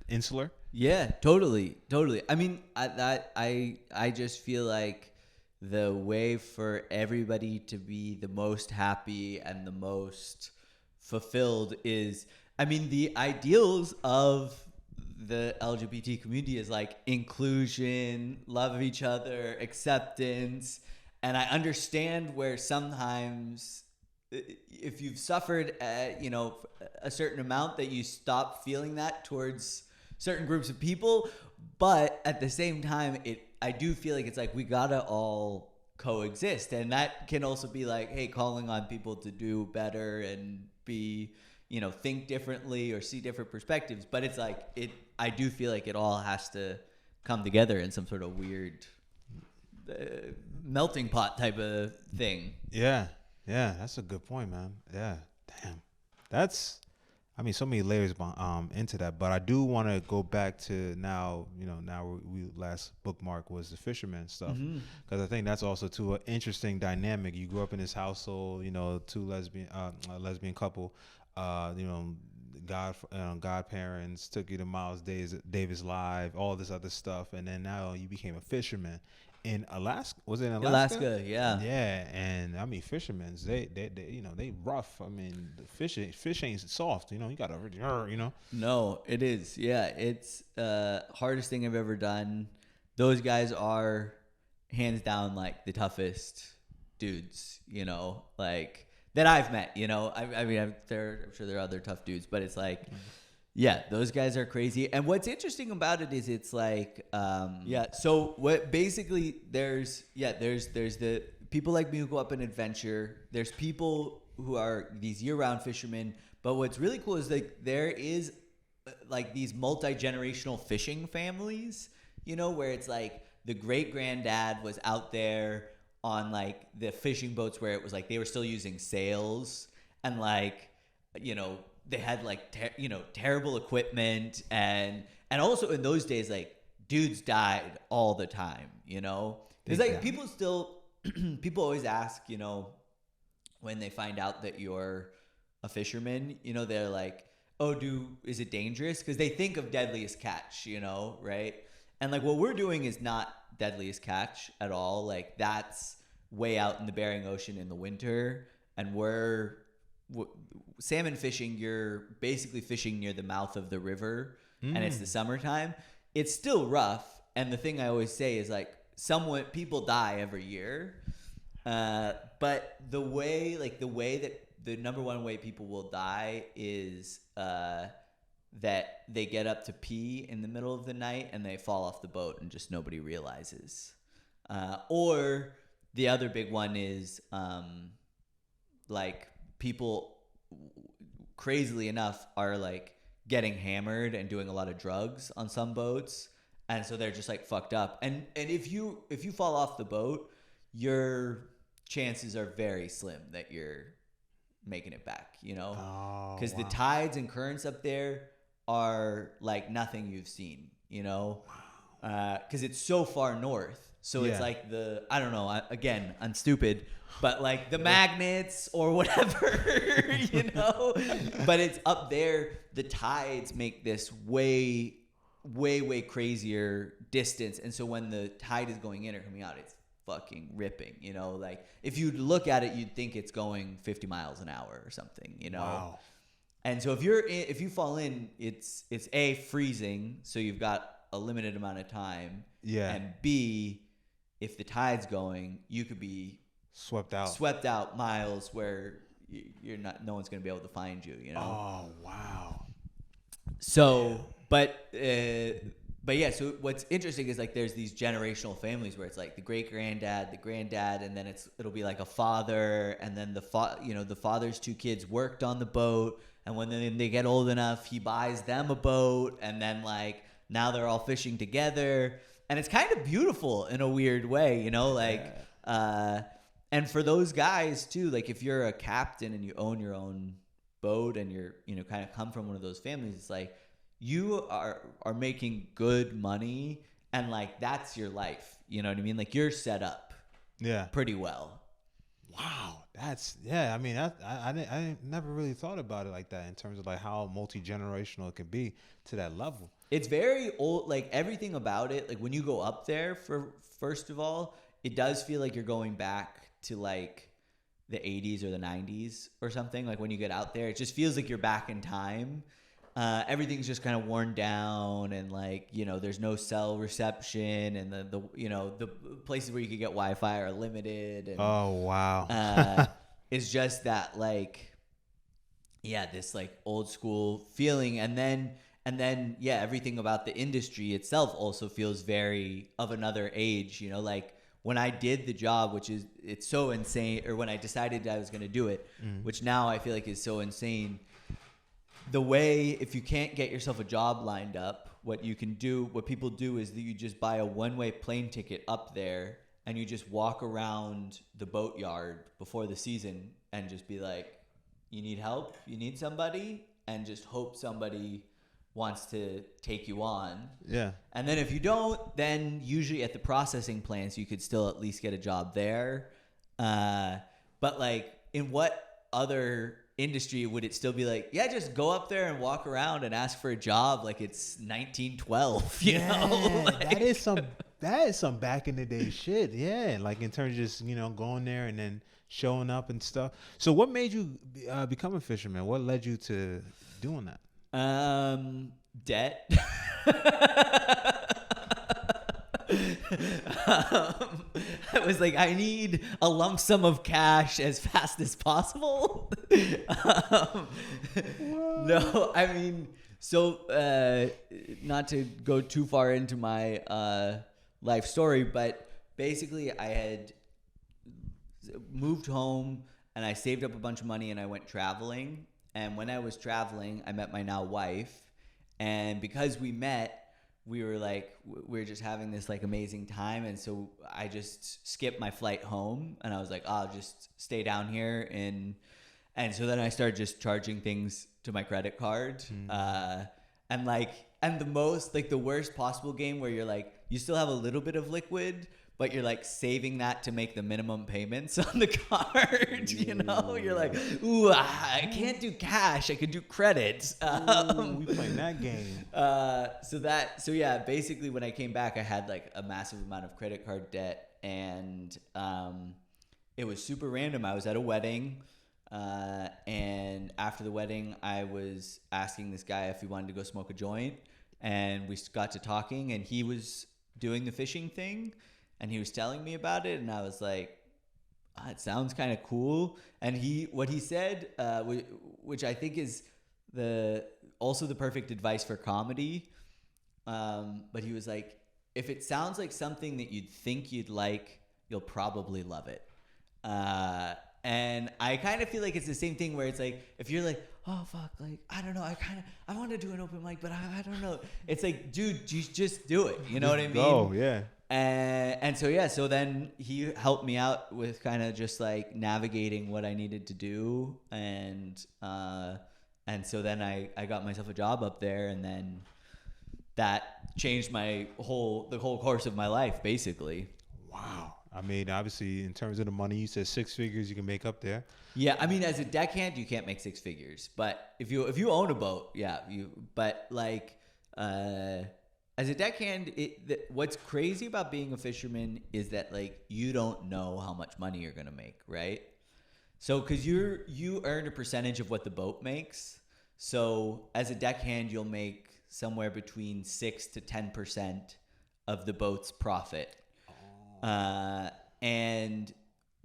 insular. Yeah, totally. I mean, I just feel like the way for everybody to be the most happy and the most fulfilled is, I mean, the ideals of the LGBT community is like inclusion, love of each other, acceptance. And I understand where sometimes if you've suffered a certain amount, that you stop feeling that towards certain groups of people. But at the same time, I do feel like it's like we gotta all coexist, and that can also be like, hey, calling on people to do better and be think differently or see different perspectives. But it's like I do feel like it all has to come together in some sort of weird melting pot type of thing. Yeah, that's a good point, man. Yeah, damn, that's, I mean, so many layers into that. But I do want to go back to now. Now we last bookmark was the Fisherman stuff, because I think that's also too an interesting dynamic. You grew up in this household, two lesbian couple, godparents took you to Miles Davis Live, all this other stuff, and then now you became a fisherman in Alaska. Was it in Alaska? Alaska, yeah. Yeah, and I mean, fishermen, they rough. I mean, the fish ain't soft. You gotta really, No, it is. Yeah, it's hardest thing I've ever done. Those guys are hands down like the toughest dudes. Like that I've met. I mean, I'm sure there are other tough dudes, but it's like. Yeah, those guys are crazy. And what's interesting about it is it's like, so what basically there's the people like me who go up and adventure. There's people who are these year-round fishermen. But what's really cool is like there is like these multi-generational fishing families, where it's like the great-granddad was out there on like the fishing boats where it was like they were still using sails, and like, they had like terrible equipment, and also in those days like dudes died all the time. It's like people always ask when they find out that you're a fisherman, they're like, oh, is it dangerous? Because they think of Deadliest Catch, right? And like what we're doing is not Deadliest Catch at all. Like that's way out in the Bering Ocean in the winter, and we're salmon fishing. You're basically fishing near the mouth of the river, and it's the summertime. It's still rough, and the thing I always say is like people die every year, but the way that the number one way people will die is that they get up to pee in the middle of the night and they fall off the boat and just nobody realizes, or the other big one is like people, crazily enough, are like getting hammered and doing a lot of drugs on some boats, and so they're just like fucked up. And if you fall off the boat, your chances are very slim that you're making it back, because the tides and currents up there are like nothing you've seen, because it's so far north. So it's like I don't know, again, I'm stupid, but like the magnets or whatever, but it's up there. The tides make this way, way, way crazier distance. And so when the tide is going in or coming out, it's fucking ripping, like if you look at it, you'd think it's going 50 miles an hour or something, Wow. And so if you fall in, it's A, freezing. So you've got a limited amount of time. Yeah. And B, if the tide's going, you could be swept out miles where you're not. No one's going to be able to find you. Oh wow. So, but yeah. So what's interesting is like there's these generational families where it's like the great granddad, the granddad, and then it'll be like a father, and then the father's two kids worked on the boat, And when they get old enough, he buys them a boat, and then like now they're all fishing together, and it's kind of beautiful in a weird way, you know, like and for those guys too, like if you're a captain and you own your own boat and you're, you know, kind of come from one of those families, it's like you are making good money, and like that's your life, you know what I mean? Like you're set up pretty well. Wow, I mean, I never really thought about it like that in terms of like how multi-generational it can be to that level. It's very old, like everything about it. Like when you go up there, first of all, it does feel like you're going back to like the 80s or the 90s or something. Like when you get out there, it just feels like you're back in time. Everything's just kind of worn down, and like, you know, there's no cell reception, and the you know, the places where you could get Wi-Fi are limited. And, oh wow. it's just that like, yeah, this like old school feeling, and then yeah, everything about the industry itself also feels very of another age, you know, like when I did the job, which is, it's so insane, or when I decided I was going to do it, which now I feel like is so insane. The way, if you can't get yourself a job lined up, what people do is that you just buy a one-way plane ticket up there, and you just walk around the boatyard before the season and just be like, you need help? You need somebody? And just hope somebody wants to take you on. Yeah. And then if you don't, then usually at the processing plants, you could still at least get a job there. But like, in what other industry would it still be like, yeah, just go up there and walk around and ask for a job like it's 1912, you know? Like, that is some back in the day shit. Yeah, like in terms of just, you know, going there and then showing up and stuff. So what made you become a fisherman? What led you to doing that? Debt. I was like, I need a lump sum of cash as fast as possible. No, I mean, so not to go too far into my life story, but basically I had moved home and I saved up a bunch of money and I went traveling. And when I was traveling, I met my now wife. And because we met, we were just having this like amazing time. And so I just skipped my flight home, and I was like, oh, I'll just stay down here. And so then I started just charging things to my credit card. And the worst possible game where you're like, you still have a little bit of liquid, but you're like saving that to make the minimum payments on the card. You know, you're like, ooh, I can't do cash. I could do credit. We playing that game. So yeah, basically when I came back, I had like a massive amount of credit card debt, and it was super random. I was at a wedding, and after the wedding, I was asking this guy if he wanted to go smoke a joint, and we got to talking, and he was doing the fishing thing. And he was telling me about it, and I was like, it sounds kind of cool. And what he said, which I think is also the perfect advice for comedy, but he was like, if it sounds like something that you'd think you'd like, you'll probably love it. And I kind of feel like it's the same thing where it's like, if you're like, oh, fuck, like, I don't know, I want to do an open mic, but I don't know. It's like, dude, you just do it. You know what I mean? Oh, yeah. And so then he helped me out with kind of just like navigating what I needed to do. And so then I got myself a job up there, and then that changed the whole course of my life, basically. Wow. I mean, obviously, in terms of the money, you said 6 figures you can make up there. Yeah, I mean, as a deckhand, you can't make 6 figures, but if you own a boat, yeah, as a deckhand, what's crazy about being a fisherman is that like you don't know how much money you're gonna make, right? So, because you earn a percentage of what the boat makes. So, as a deckhand, you'll make somewhere between 6 to 10% of the boat's profit. And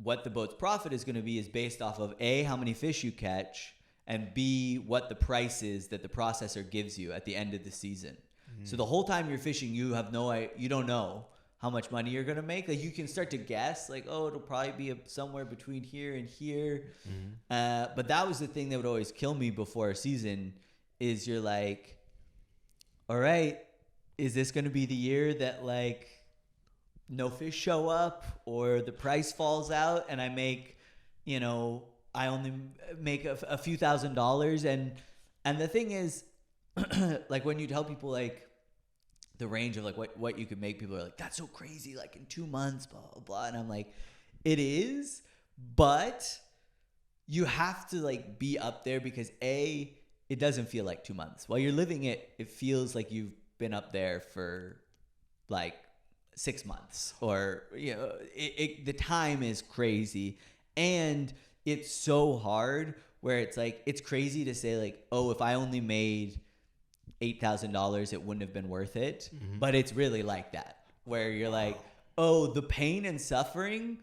what the boat's profit is going to be is based off of A, how many fish you catch, and B, what the price is that the processor gives you at the end of the season. So the whole time you're fishing, you don't know how much money you're gonna make. Like you can start to guess, like, oh, it'll probably be somewhere between here and here. But that was the thing that would always kill me before a season. Is you're like, all right, is this gonna be the year that like no fish show up or the price falls out and I make, I only make a few $1,000s, and the thing is, like when you tell people like the range of like what you could make, people are like, that's so crazy, like in 2 months, blah blah blah, and I'm like, it is, but you have to like be up there because it doesn't feel like 2 months while you're living it. It feels like you've been up there for like 6 months, or the time is crazy, and it's so hard where it's like, it's crazy to say like, oh, if I only made $8,000, it wouldn't have been worth it. But it's really like that, where you're like, oh, the pain and suffering,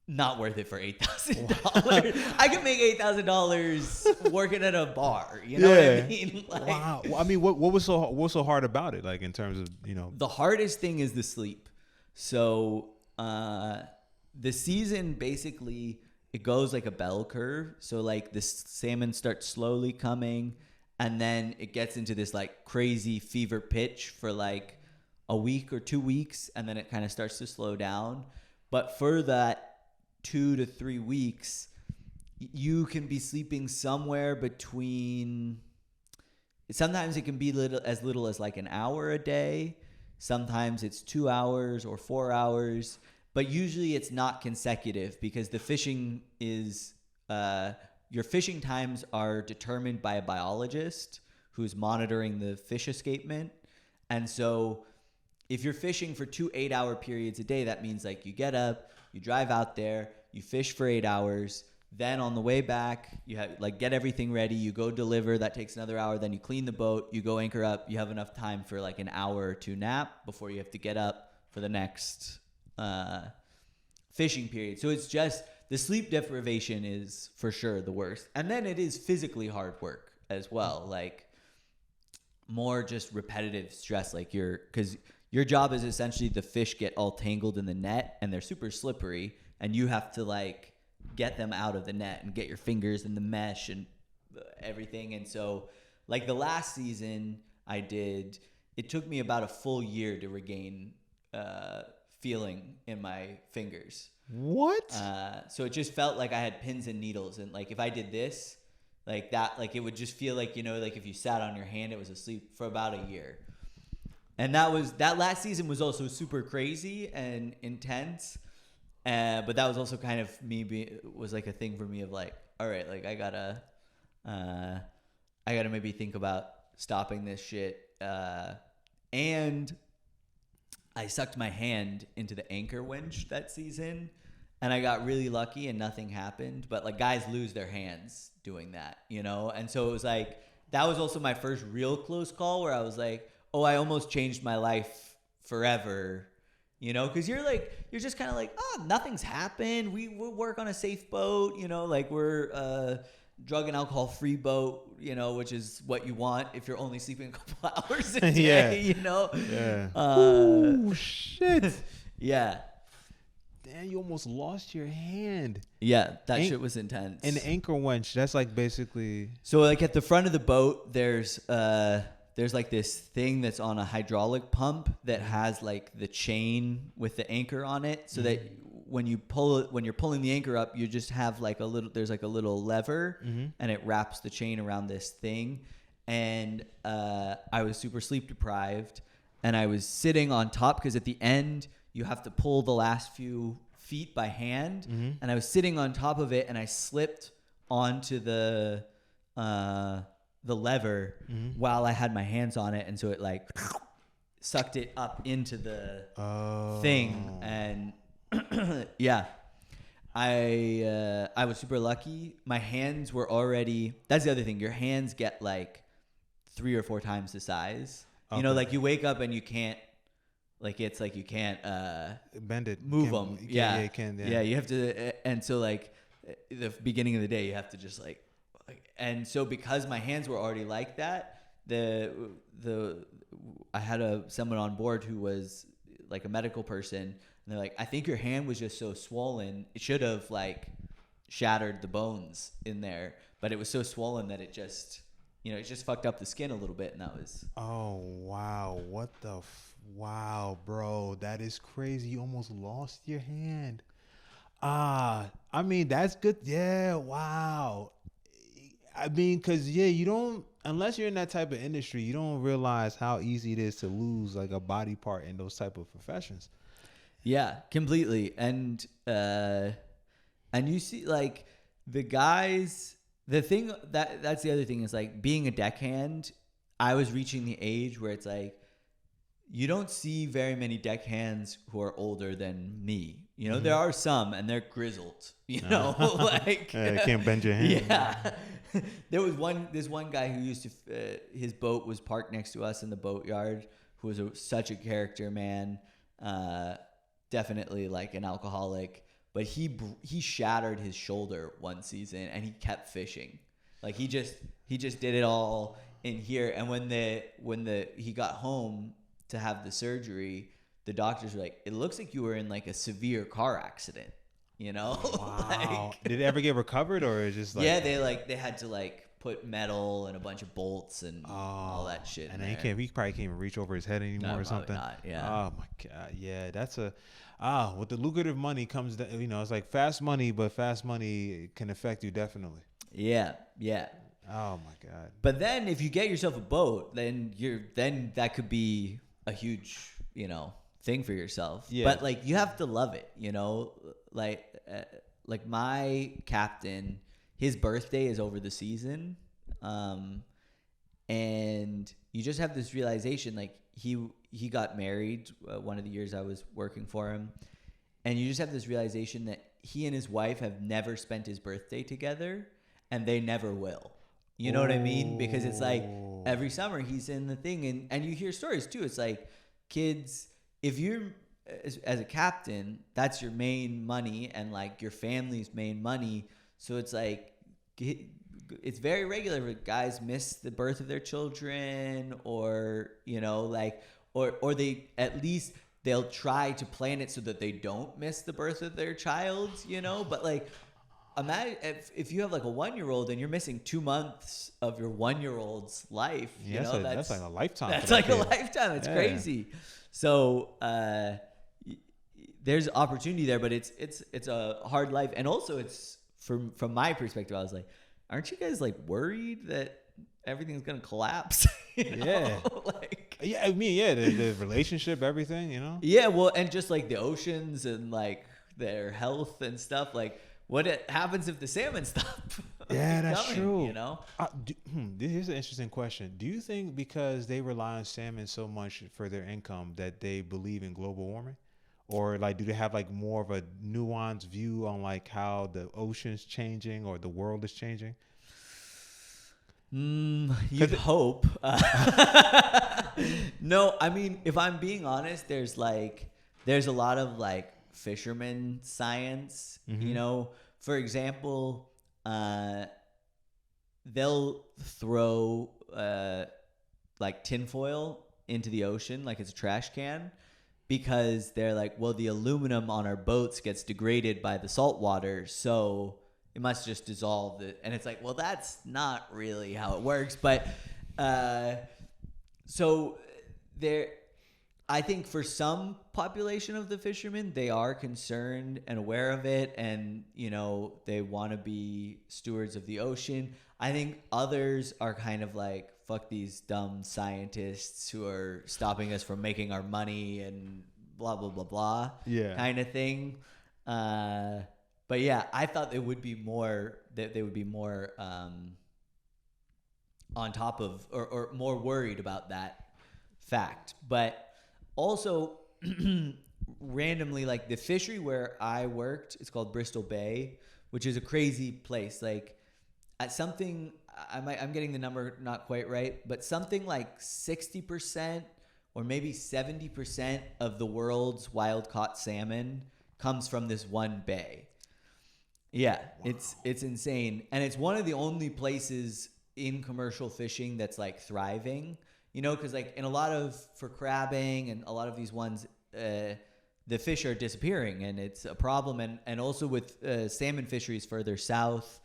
not worth it for $8,000. I can make $8,000 working at a bar. You know what I mean? Like, wow. Well, I mean, what was so hard about it? Like in terms of the hardest thing is the sleep. So the season basically, it goes like a bell curve. So like the salmon starts slowly coming, and then it gets into this like crazy fever pitch for like a week or 2 weeks, and then it kind of starts to slow down. But for that 2 to 3 weeks, you can be sleeping somewhere between, sometimes it can be as little as like an hour a day. Sometimes it's 2 hours or 4 hours, but usually it's not consecutive because the fishing is, your fishing times are determined by a biologist who's monitoring the fish escapement. And so if you're fishing for 2 8-hour periods a day, that means like you get up, you drive out there, you fish for 8 hours. Then on the way back, you have like get everything ready. You go deliver. That takes another hour. Then you clean the boat. You go anchor up. You have enough time for like an hour or two nap before you have to get up for the next fishing period. So it's just, the sleep deprivation is for sure the worst. And then it is physically hard work as well. Like more just repetitive stress. Like because your job is essentially the fish get all tangled in the net and they're super slippery, and you have to like get them out of the net and get your fingers in the mesh and everything. And so like the last season it took me about a full year to regain feeling in my fingers. What? So it just felt like I had pins and needles, and like if I did this, like that, like it would just feel like, like if you sat on your hand, it was asleep for about a year. And that last season was also super crazy and intense. But that was also kind of was like a thing for me of like, all right, like I gotta maybe think about stopping this shit. And I sucked my hand into the anchor winch that season, and I got really lucky and nothing happened. But like guys lose their hands doing that, And so it was like, that was also my first real close call where I was like, oh, I almost changed my life forever. Because you're just kind of like, oh, nothing's happened. We'll work on a safe boat, like we're a drug and alcohol free boat, which is what you want if you're only sleeping a couple hours a day, Yeah. Oh, shit. Yeah. Damn, you almost lost your hand. Yeah, that shit was intense. And the anchor winch, that's like basically. So like at the front of the boat, there's like this thing that's on a hydraulic pump that has like the chain with the anchor on it, so that when you're pulling the anchor up, you just have like there's like a little lever, and it wraps the chain around this thing. And I was super sleep deprived, and I was sitting on top because at the end you have to pull the last few feet by hand, and I was sitting on top of it, and I slipped onto the lever while I had my hands on it, and so it like sucked it up into the thing. And yeah, I was super lucky. My hands were already, that's the other thing, your hands get like 3 or 4 times the size. Okay. Like you wake up and you can't, like it's like you can't bend it, move them. Yeah, you can. Yeah, you have to. And so like the beginning of the day, you have to just like, and so because my hands were already like that, I had someone on board who was like a medical person, and they're like, I think your hand was just so swollen, it should have like shattered the bones in there, but it was so swollen that it just, it just fucked up the skin a little bit, and that was. Oh wow! Wow, bro, that is crazy. You almost lost your hand. I mean, that's good. Yeah, wow. I mean, because, you don't, unless you're in that type of industry, you don't realize how easy it is to lose like a body part in those type of professions. Yeah, completely. And you see like the guys, the thing that's the other thing is like being a deckhand, I was reaching the age where it's like, you don't see very many deckhands who are older than me. There are some, and they're grizzled. Like can't bend your hand. Yeah, there was this one guy who used to his boat was parked next to us in the boatyard, who was such a character, man. Definitely like an alcoholic, but he shattered his shoulder one season, and he kept fishing. Like he just did it all in here, and when he got home to have the surgery, the doctors were like, it looks like you were in like a severe car accident, Wow. Like, did it ever get recovered, or is just like? Yeah, they had to like put metal and a bunch of bolts and all that shit. And then he probably can't even reach over his head anymore or something. Not, yeah. Oh my God. Yeah, that's with the lucrative money comes, it's like fast money, but fast money can affect you definitely. Yeah. Oh my God. But But then if you get yourself a boat, then that could be a huge, thing for yourself. Yeah. But like you have to love it, like my captain, his birthday is over the season. And you just have this realization, like he got married one of the years I was working for him. And you just have this realization that he and his wife have never spent his birthday together, and they never will. You know what I mean? Because it's like every summer he's in the thing, and you hear stories too. It's like kids, if you're as a captain, that's your main money, and like your family's main money. So it's like it's very regular that guys miss the birth of their children, or or they at least they'll try to plan it so that they don't miss the birth of their child. But like, imagine if you have like a 1-year-old and you're missing 2 months of your 1-year-old's life. That's like a lifetime. That's like a lifetime. It's crazy. So there's opportunity there, but it's a hard life, and also it's from my perspective, I was like, aren't you guys like worried that everything's gonna collapse? Yeah. I mean, the relationship, everything, Yeah, well, and just like the oceans and like their health and stuff, like what happens if the salmon stop? Yeah, that's coming, true. Here's an interesting question. Do you think because they rely on salmon so much for their income that they believe in global warming? Or like, do they have like more of a nuanced view on like how the ocean's changing or the world is changing? You'd hope. No, I mean, if I'm being honest, there's a lot of like fisherman science. Mm-hmm. For example, they'll throw like tinfoil into the ocean like it's a trash can, because they're like, well, the aluminum on our boats gets degraded by the salt water, so it must just dissolve it. And it's like, well, that's not really how it works. But so there, I think for some population of the fishermen, they are concerned and aware of it, and they want to be stewards of the ocean. I think others are kind of like, fuck these dumb scientists who are stopping us from making our money and blah blah blah blah, kind of thing. But yeah, I thought they would be more on top of or more worried about that fact. But also randomly, like the fishery where I worked, it's called Bristol Bay, which is a crazy place. Like at something, I'm getting the number not quite right, but something like 60% or maybe 70% of the world's wild caught salmon comes from this one bay. Yeah, wow. It's insane. And it's one of the only places in commercial fishing that's like thriving, because like in a lot of, for crabbing and a lot of these ones, the fish are disappearing, and it's a problem. And also with salmon fisheries further south,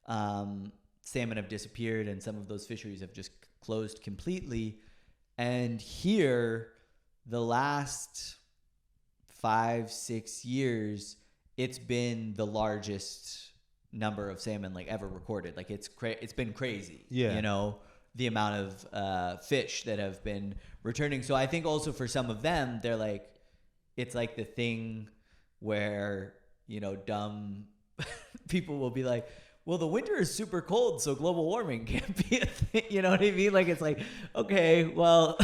salmon have disappeared, and some of those fisheries have just closed completely. And here, the last 5-6 years, it's been the largest number of salmon like ever recorded. Like it's been crazy. Yeah. You know, the amount of fish that have been returning. So I think also for some of them, they're like, it's like the thing where, you know, dumb people will be like, well, the winter is super cold, so global warming can't be a thing. You know what I mean? Like, it's like, okay, well,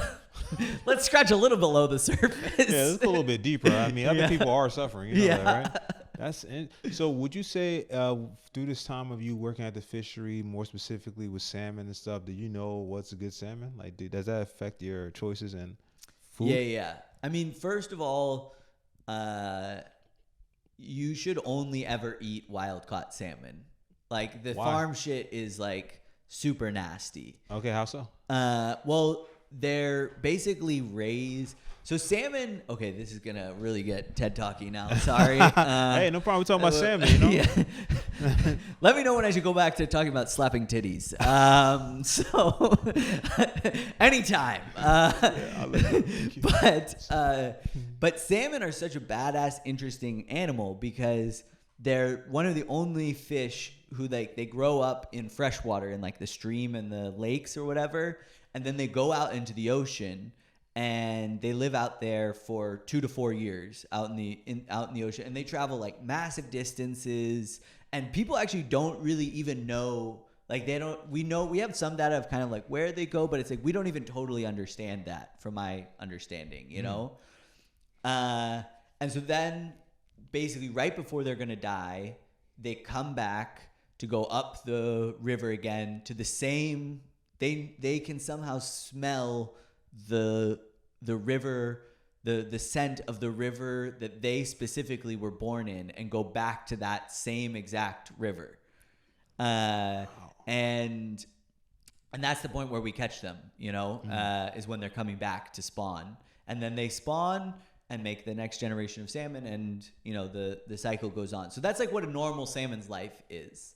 let's scratch a little below the surface. Yeah, it's a little bit deeper. I mean, other people are suffering. You know that, right? So would you say through this time of you working at the fishery, more specifically with salmon and stuff, do you know what's a good salmon? Like, does that affect your choices in food? Yeah. I mean, first of all, you should only ever eat wild-caught salmon. Like, the farm shit is, like, super nasty. Okay, how so? Well, they're basically raised... So salmon... Okay, this is going to really get TED Talky now. Sorry. Hey, no problem. We're talking about salmon, you know? Yeah. Let me know when I should go back to talking about slapping titties. So, anytime. But salmon are such a badass, interesting animal because they're one of the only fish who they grow up in freshwater in like the stream and the lakes or whatever, and then they go out into the ocean and they live out there for 2 to 4 years out in the ocean, and they travel like massive distances, and people actually don't really even know. Like we have some data of kind of like where they go, but it's like we don't even totally understand that from my understanding, you know? And so then basically right before they're going to die, they come back to go up the river again to the same, they can somehow smell the river, the scent of the river that they specifically were born in, and go back to that same exact river. And that's the point where we catch them, you know, is when they're coming back to spawn. And then they spawn and make the next generation of salmon, and, you know, the cycle goes on. So that's like what a normal salmon's life is.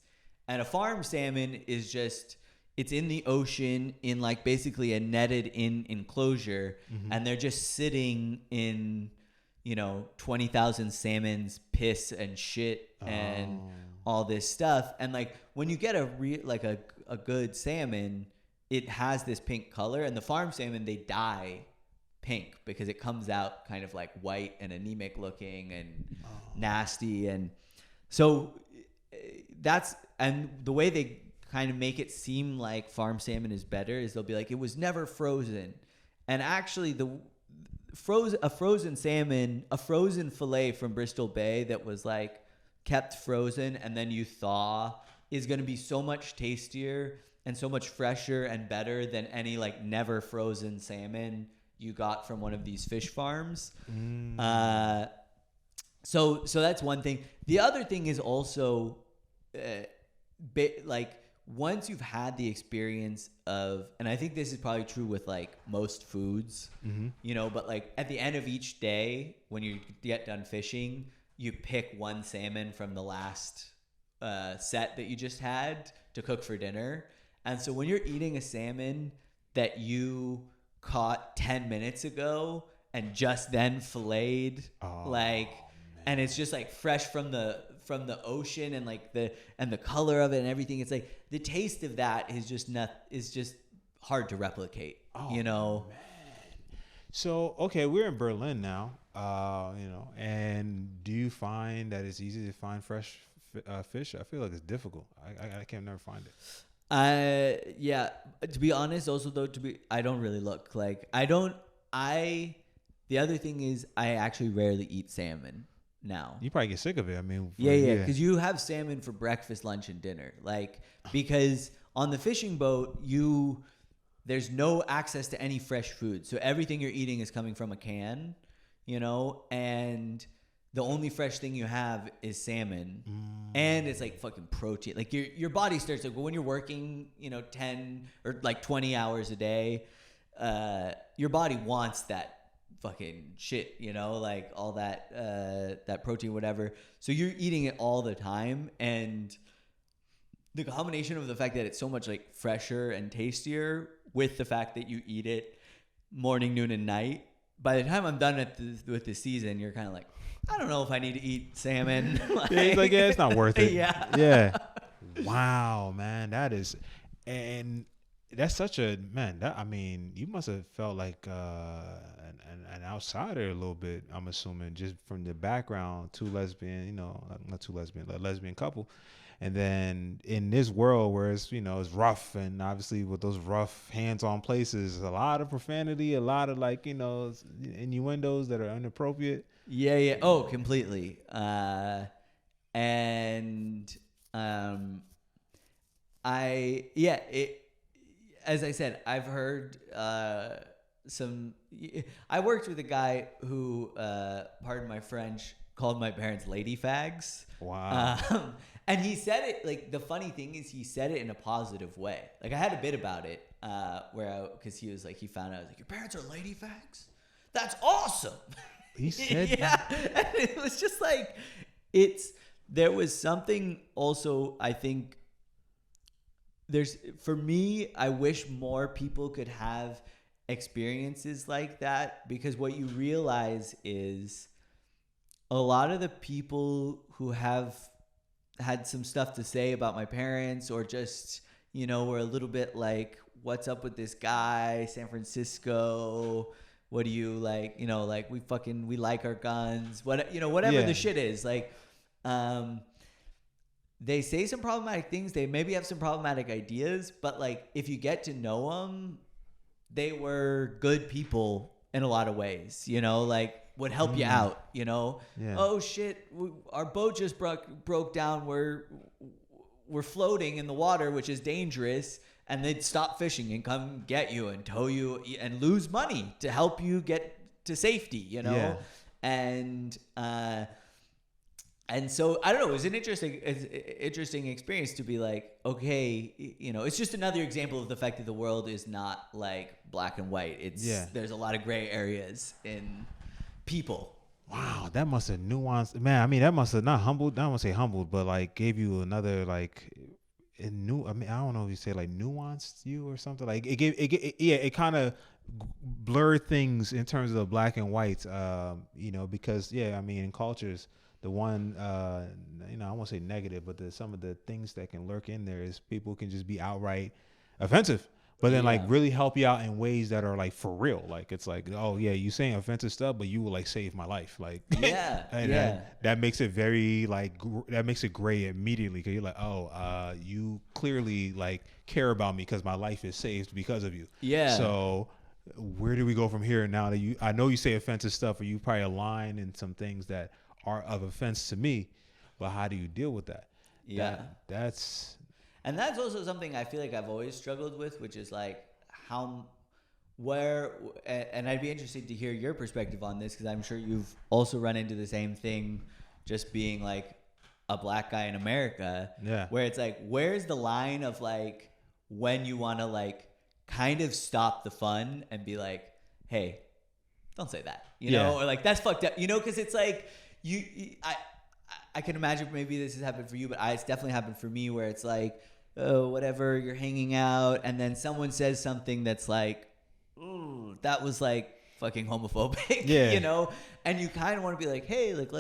And a farm salmon is just, it's in the ocean in like basically a netted in enclosure, and they're just sitting in, you know, 20,000 salmon's piss and shit and all this stuff. And like when you get a good salmon, it has this pink color, and the farm salmon, they dye pink because it comes out kind of like white and anemic looking and nasty. And so and the way they kind of make it seem like farm salmon is better is they'll be like, it was never frozen. And actually a frozen salmon, a frozen fillet from Bristol Bay that was like kept frozen and then you thaw is going to be so much tastier and so much fresher and better than any like never frozen salmon you got from one of these fish farms. So that's one thing. The other thing is also like once you've had the experience of, and I think this is probably true with like most foods, you know, but like at the end of each day when you get done fishing, you pick one salmon from the last set that you just had to cook for dinner. And so when you're eating a salmon that you caught 10 minutes ago and just then filleted, and it's just like fresh from the ocean, and like the color of it and everything, it's like the taste of that is just hard to replicate, you know. Man. So okay, we're in Berlin now, you know, and do you find that it's easy to find fresh fish? I feel like it's difficult. I can't never find it. Yeah, to be honest, also though, I don't really look. Like the other thing is I actually rarely eat salmon now. You probably get sick of it. I mean, yeah, because you have salmon for breakfast, lunch, and dinner. Like, because on the fishing boat, there's no access to any fresh food. So everything you're eating is coming from a can, you know, and the only fresh thing you have is salmon. And it's like fucking protein. Like your body starts like when you're working, you know, 10 or like 20 hours a day, your body wants that fucking shit, you know, like all that that protein, whatever. So you're eating it all the time, and the combination of the fact that it's so much like fresher and tastier with the fact that you eat it morning, noon, and night. By the time I'm done with the season, you're kind of like, I don't know if I need to eat salmon. It's like, yeah, it's not worth it. Yeah. Yeah. Wow, man, and that's such a man. That, I mean, you must have felt like an outsider a little bit. I'm assuming just from the background, two lesbian, you know, not two lesbian, a lesbian couple, and then in this world where it's, you know, it's rough, and obviously with those rough hands-on places, a lot of profanity, a lot of like, you know, innuendos that are inappropriate. Yeah, yeah. Oh, completely. As I said, I've heard I worked with a guy who, pardon my French, called my parents lady fags. Wow. And he said it, like, the funny thing is he said it in a positive way. Like, I had a bit about it, because he was like, he found out, I was like, your parents are lady fags? That's awesome. He said that. And it was just like, there was something also, I think, for me, I wish more people could have experiences like that, because what you realize is a lot of the people who have had some stuff to say about my parents, or just, you know, were a little bit like, what's up with this guy, San Francisco, what do you like, you know, like we like our guns, whatever the shit is, like, they say some problematic things, they maybe have some problematic ideas, but like if you get to know them, they were good people in a lot of ways, you know, like would help you out, you know. Yeah. Oh shit, our boat just broke down, we're floating in the water, which is dangerous, and they'd stop fishing and come get you and tow you and lose money to help you get to safety, you know. Yeah. And so I don't know, it was an interesting experience to be like, okay, you know, it's just another example of the fact that the world is not like black and white. There's a lot of gray areas in people. Wow, that must have nuanced, man. I mean, that must have not humbled. I don't want to say humbled, but like gave you another like I mean, I don't know if you say like nuanced you or something. Like it kind of blurred things in terms of the black and white. You know, because I mean, in cultures, the one you know, I won't say negative, but some of the things that can lurk in there is people can just be outright offensive. But then like really help you out in ways that are like for real. Like it's like, oh yeah, you saying offensive stuff, but you will like save my life. Like that makes it very like that makes it gray immediately, because you're like, oh, you clearly like care about me because my life is saved because of you. Yeah. So where do we go from here now that I know you say offensive stuff, or you probably align in some things that are of offense to me, but how do you deal with that? Yeah. And that's also something I feel like I've always struggled with, which is like and I'd be interested to hear your perspective on this, because I'm sure you've also run into the same thing, just being like a black guy in America, where it's like, where's the line of like when you want to like kind of stop the fun and be like, hey, don't say that, you know, or like that's fucked up, you know, because it's like I can imagine maybe this has happened for you, but it's definitely happened for me, where it's like, oh, whatever, you're hanging out, and then someone says something that's like, ooh, that was like fucking homophobic, you know? And you kind of want to be like, hey, like,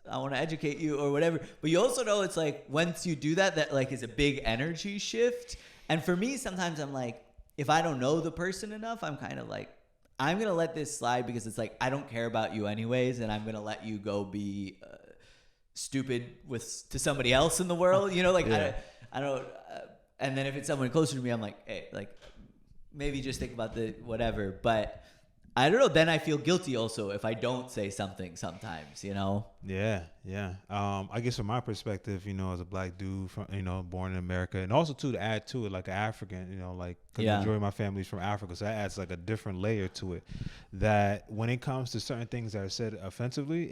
I want to educate you or whatever. But you also know it's like, once you do that like is a big energy shift. And for me, sometimes I'm like, if I don't know the person enough, I'm kind of like, I'm going to let this slide, because it's like, I don't care about you anyways, and I'm going to let you go be stupid to somebody else in the world, you know, like I don't and then if it's someone closer to me, I'm like, hey, like maybe just think about the whatever. But I don't know, then I feel guilty also if I don't say something sometimes, you know. I guess from my perspective, you know, as a black dude from, you know, born in America, and also too, to add to it, like an African, you know, like, because the majority of my family's from Africa, so that adds like a different layer to it, that when it comes to certain things that are said offensively,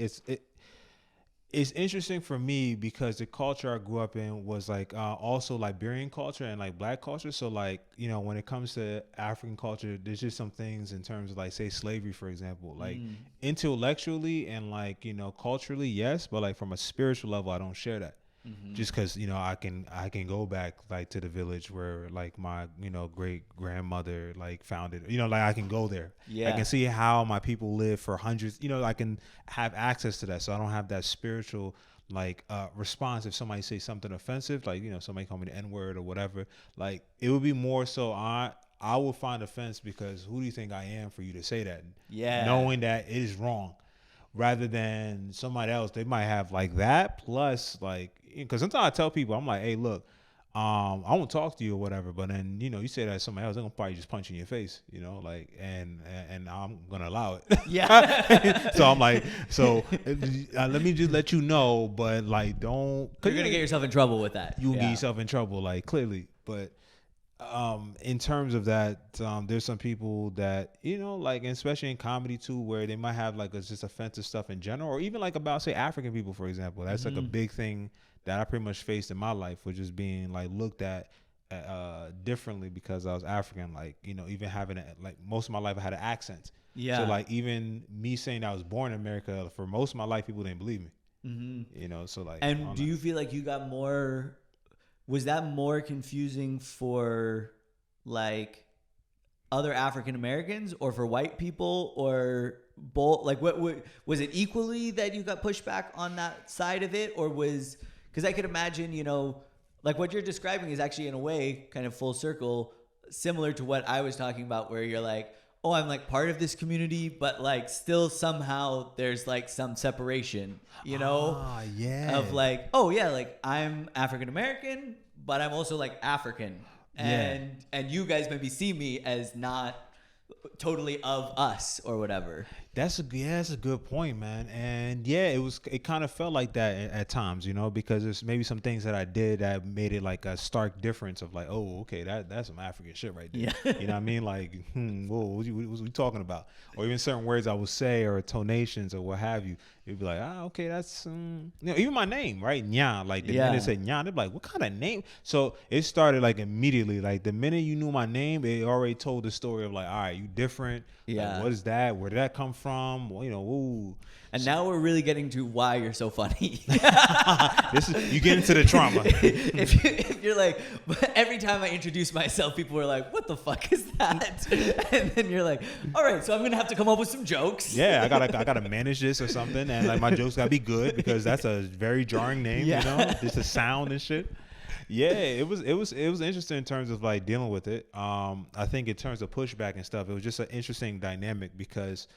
it's interesting for me because the culture I grew up in was like also Liberian culture and like black culture. So like, you know, when it comes to African culture, there's just some things in terms of like, say, slavery, for example, like intellectually and like, you know, culturally, yes, but like from a spiritual level, I don't share that. Just because, you know, I can go back like to the village where like my, you know, great grandmother like founded, you know, like I can go there. I can see how my people live for hundreds, you know, I can have access to that. So I don't have that spiritual like response if somebody say something offensive, like, you know, somebody call me the N-word or whatever. Like it would be more so I will find offense because who do you think I am for you to say that? Knowing that it is wrong. Rather than somebody else, they might have like that plus like, because sometimes I tell people, I'm like, hey, look, I won't talk to you or whatever, but then, you know, you say that to somebody else, they're gonna probably just punch you in your face, you know, like, and I'm gonna allow it. Yeah. So I'm like, let me just let you know, but like, don't. You're gonna get yourself in trouble with that. You'll get yourself in trouble, like clearly, but. In terms of that, there's some people that, you know, like, especially in comedy too, where they might have like just offensive stuff in general, or even like about, say, African people, for example. That's like a big thing that I pretty much faced in my life, which is being like looked at differently because I was African. Like, you know, even having like most of my life I had an accent. So like even me saying I was born in America, for most of my life people didn't believe me. You know, so like. And do you feel like you got more? Was that more confusing for like other African Americans or for white people or both? Like what was it equally that you got pushback on that side of it, or was, because I could imagine, you know, like what you're describing is actually in a way kind of full circle similar to what I was talking about, where you're like, oh, I'm like part of this community, but like still somehow there's like some separation, you know, of like, oh yeah, like I'm African American, but I'm also like African, and you guys maybe see me as not totally of us or whatever. That's a good point, man. And it kind of felt like that at times, you know, because there's maybe some things that I did that made it like a stark difference of like, oh, okay, that's some African shit right there. You know what I mean? Like, whoa, what was we talking about? Or even certain words I would say or tonations or what have you. You'd be like, okay, that's, you know, even my name, right? Nya, like the minute it said Nya, they'd be like, what kind of name? So it started like immediately, like the minute you knew my name, it already told the story of like, all right, you different. Like, what is that? Where did that come from? Well, you know, ooh. And now we're really getting to why you're so funny. You get into the trauma. if you're like, every time I introduce myself, people are like, what the fuck is that? And then you're like, all right, so I'm going to have to come up with some jokes. Yeah, I gotta manage this or something. And like my jokes got to be good because that's a very jarring name, you know, just the sound and shit. Yeah, it was interesting in terms of like dealing with it. I think in terms of pushback and stuff, it was just an interesting dynamic because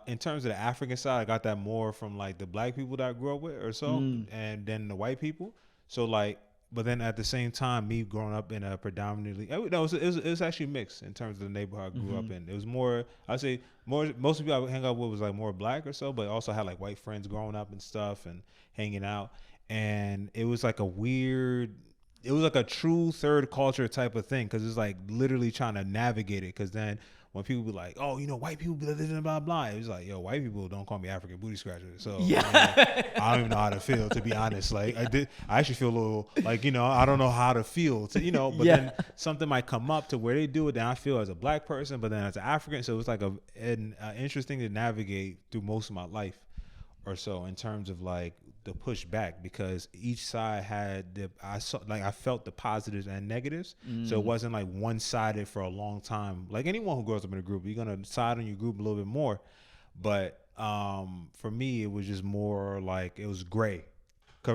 in terms of the African side, I got that more from like the black people that I grew up with or so, and then the white people. So like, but then at the same time, me growing up in a predominantly, it was actually mixed in terms of the neighborhood I grew up in. It was more, I'd say more, most of the people I hang out with was like more black or so, but also had like white friends growing up and stuff and hanging out. And it was like it was like a true third culture type of thing because it's like literally trying to navigate it. Because then when people be like, oh, you know, white people blah, blah, blah, blah, it was like, yo, white people don't call me African booty scratcher. So I don't even know how to feel, to be honest. Like I actually feel a little like, you know, I don't know how to feel, to, you know, but then something might come up to where they do it. Then I feel as a black person, but then as an African. So it's like an interesting to navigate through most of my life or so in terms of like the pushback, because each side had I felt the positives and negatives. So it wasn't like one-sided for a long time. Like anyone who grows up in a group, you're gonna side on your group a little bit more. But for me, it was just more like it was gray.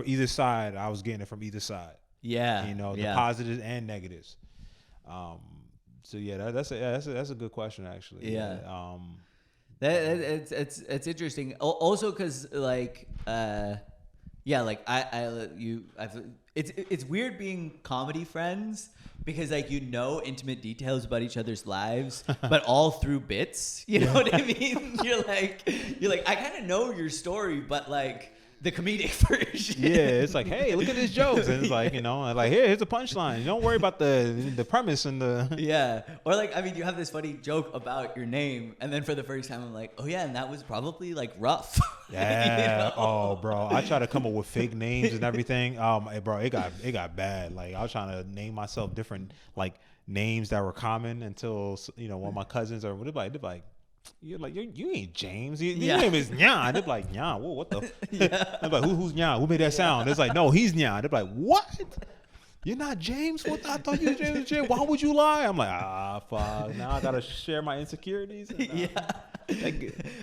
Either side, I was getting it from either side. Yeah, you know, the positives and negatives. So yeah, that's a good question actually. Yeah. It's interesting. Also, because like like it's weird being comedy friends because like you know intimate details about each other's lives, but all through bits. You know what I mean? You're like I kind of know your story, but like the comedic version. Yeah, it's like, hey, look at these jokes, and it's like, like here's a punchline. Don't worry about the premise and the. Yeah, or like, I mean, you have this funny joke about your name, and then for the first time, I'm like, oh yeah, and that was probably like rough. Yeah. Oh, bro, I try to come up with fake names and everything. Bro, it got bad. Like I was trying to name myself different like names that were common until one of my cousins or they're like. You ain't James. Your name is Nya. They're like, Nya. Whoa, what the? Yeah. I'm like, who's Nya? Who made that sound? It's like, no, he's Nya. They're like, what? You're not James? What? I thought you were James. Why would you lie? I'm like, fuck. Now I gotta share my insecurities. Yeah.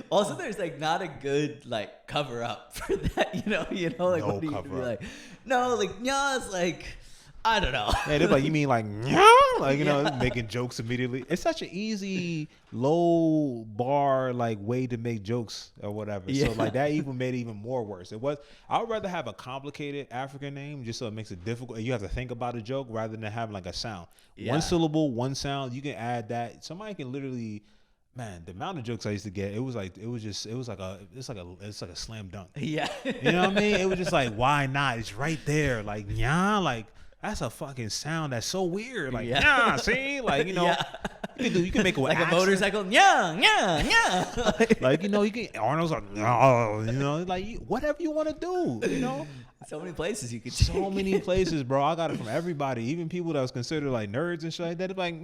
Also, there's like not a good like cover up for that. Like no what do you be like? No, like Nya's like. I don't know. Yeah, they're like, you mean like, like, making jokes immediately. It's such an easy, low bar, like, way to make jokes or whatever. Yeah. So, like, that even made it even more worse. I would rather have a complicated African name just so it makes it difficult. You have to think about a joke rather than having, like, a sound. Yeah. One syllable, one sound. You can add that. Somebody can literally... Man, the amount of jokes I used to get, it's like a slam dunk. Yeah. You know what I mean? It was just like, why not? It's right there. Like, like, that's a fucking sound that's so weird. Like, see? Like, you can make it with like accent. A motorcycle, like, you can, Arnold's like, no, like, whatever you want to do, So many places you could take. So many places, bro. I got it from everybody, even people that was considered like nerds and shit like that. They're like,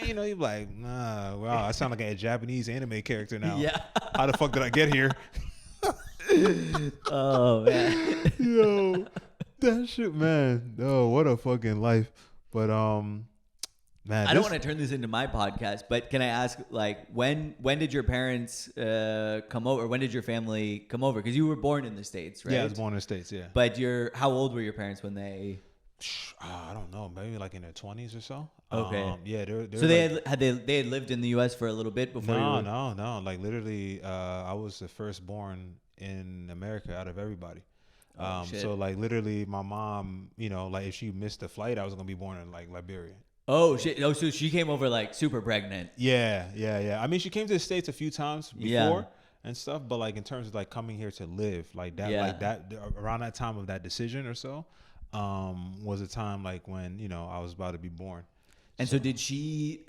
you're like, nah, wow, I sound like a Japanese anime character now. Yeah. How the fuck did I get here? Oh, man. Yo. That shit, man. Oh, what a fucking life. But man, I don't want to turn this into my podcast, but can I ask, like, when did your parents come over? When did your family come over? Because you were born in the States, right? Yeah, I was born in the States. Yeah. But how old were your parents when they? I don't know, maybe like in their 20s or so. Okay. Yeah, they're so they had lived in the U.S. for a little bit before. No. Like literally, I was the firstborn in America out of everybody. So like literally my mom, like if she missed the flight, I was gonna be born in like Liberia. Oh shit! Oh, so she came over like super pregnant. Yeah. I mean, she came to the States a few times before and stuff, but like in terms of like coming here to live, like that around that time of that decision or so, was a time like when I was about to be born. And so did she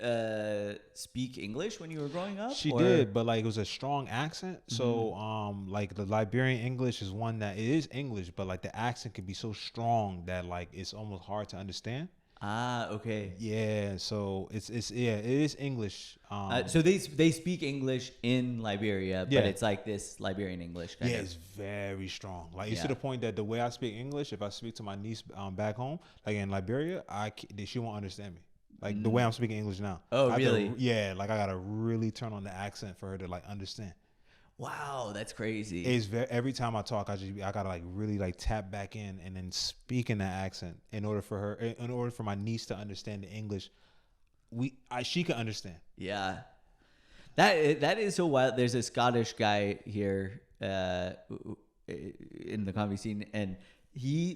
speak English when you were growing up? She did, but like it was a strong accent. So like the Liberian English is one that it is English, but like the accent can be so strong that like it's almost hard to understand. Ah, okay. Yeah, so it is English. So they speak English in Liberia, but it's like this Liberian English kind of. It's very strong. Like it's to the point that the way I speak English, if I speak to my niece back home, like in Liberia, she won't understand me. Like the way I'm speaking English now. Oh, really? Like I gotta really turn on the accent for her to like understand. Wow, that's crazy. It's every time I talk, I gotta like really like tap back in and then speak in that accent in order for my niece to understand the English. She can understand. Yeah, that is so wild. There's a Scottish guy here in the comedy scene, and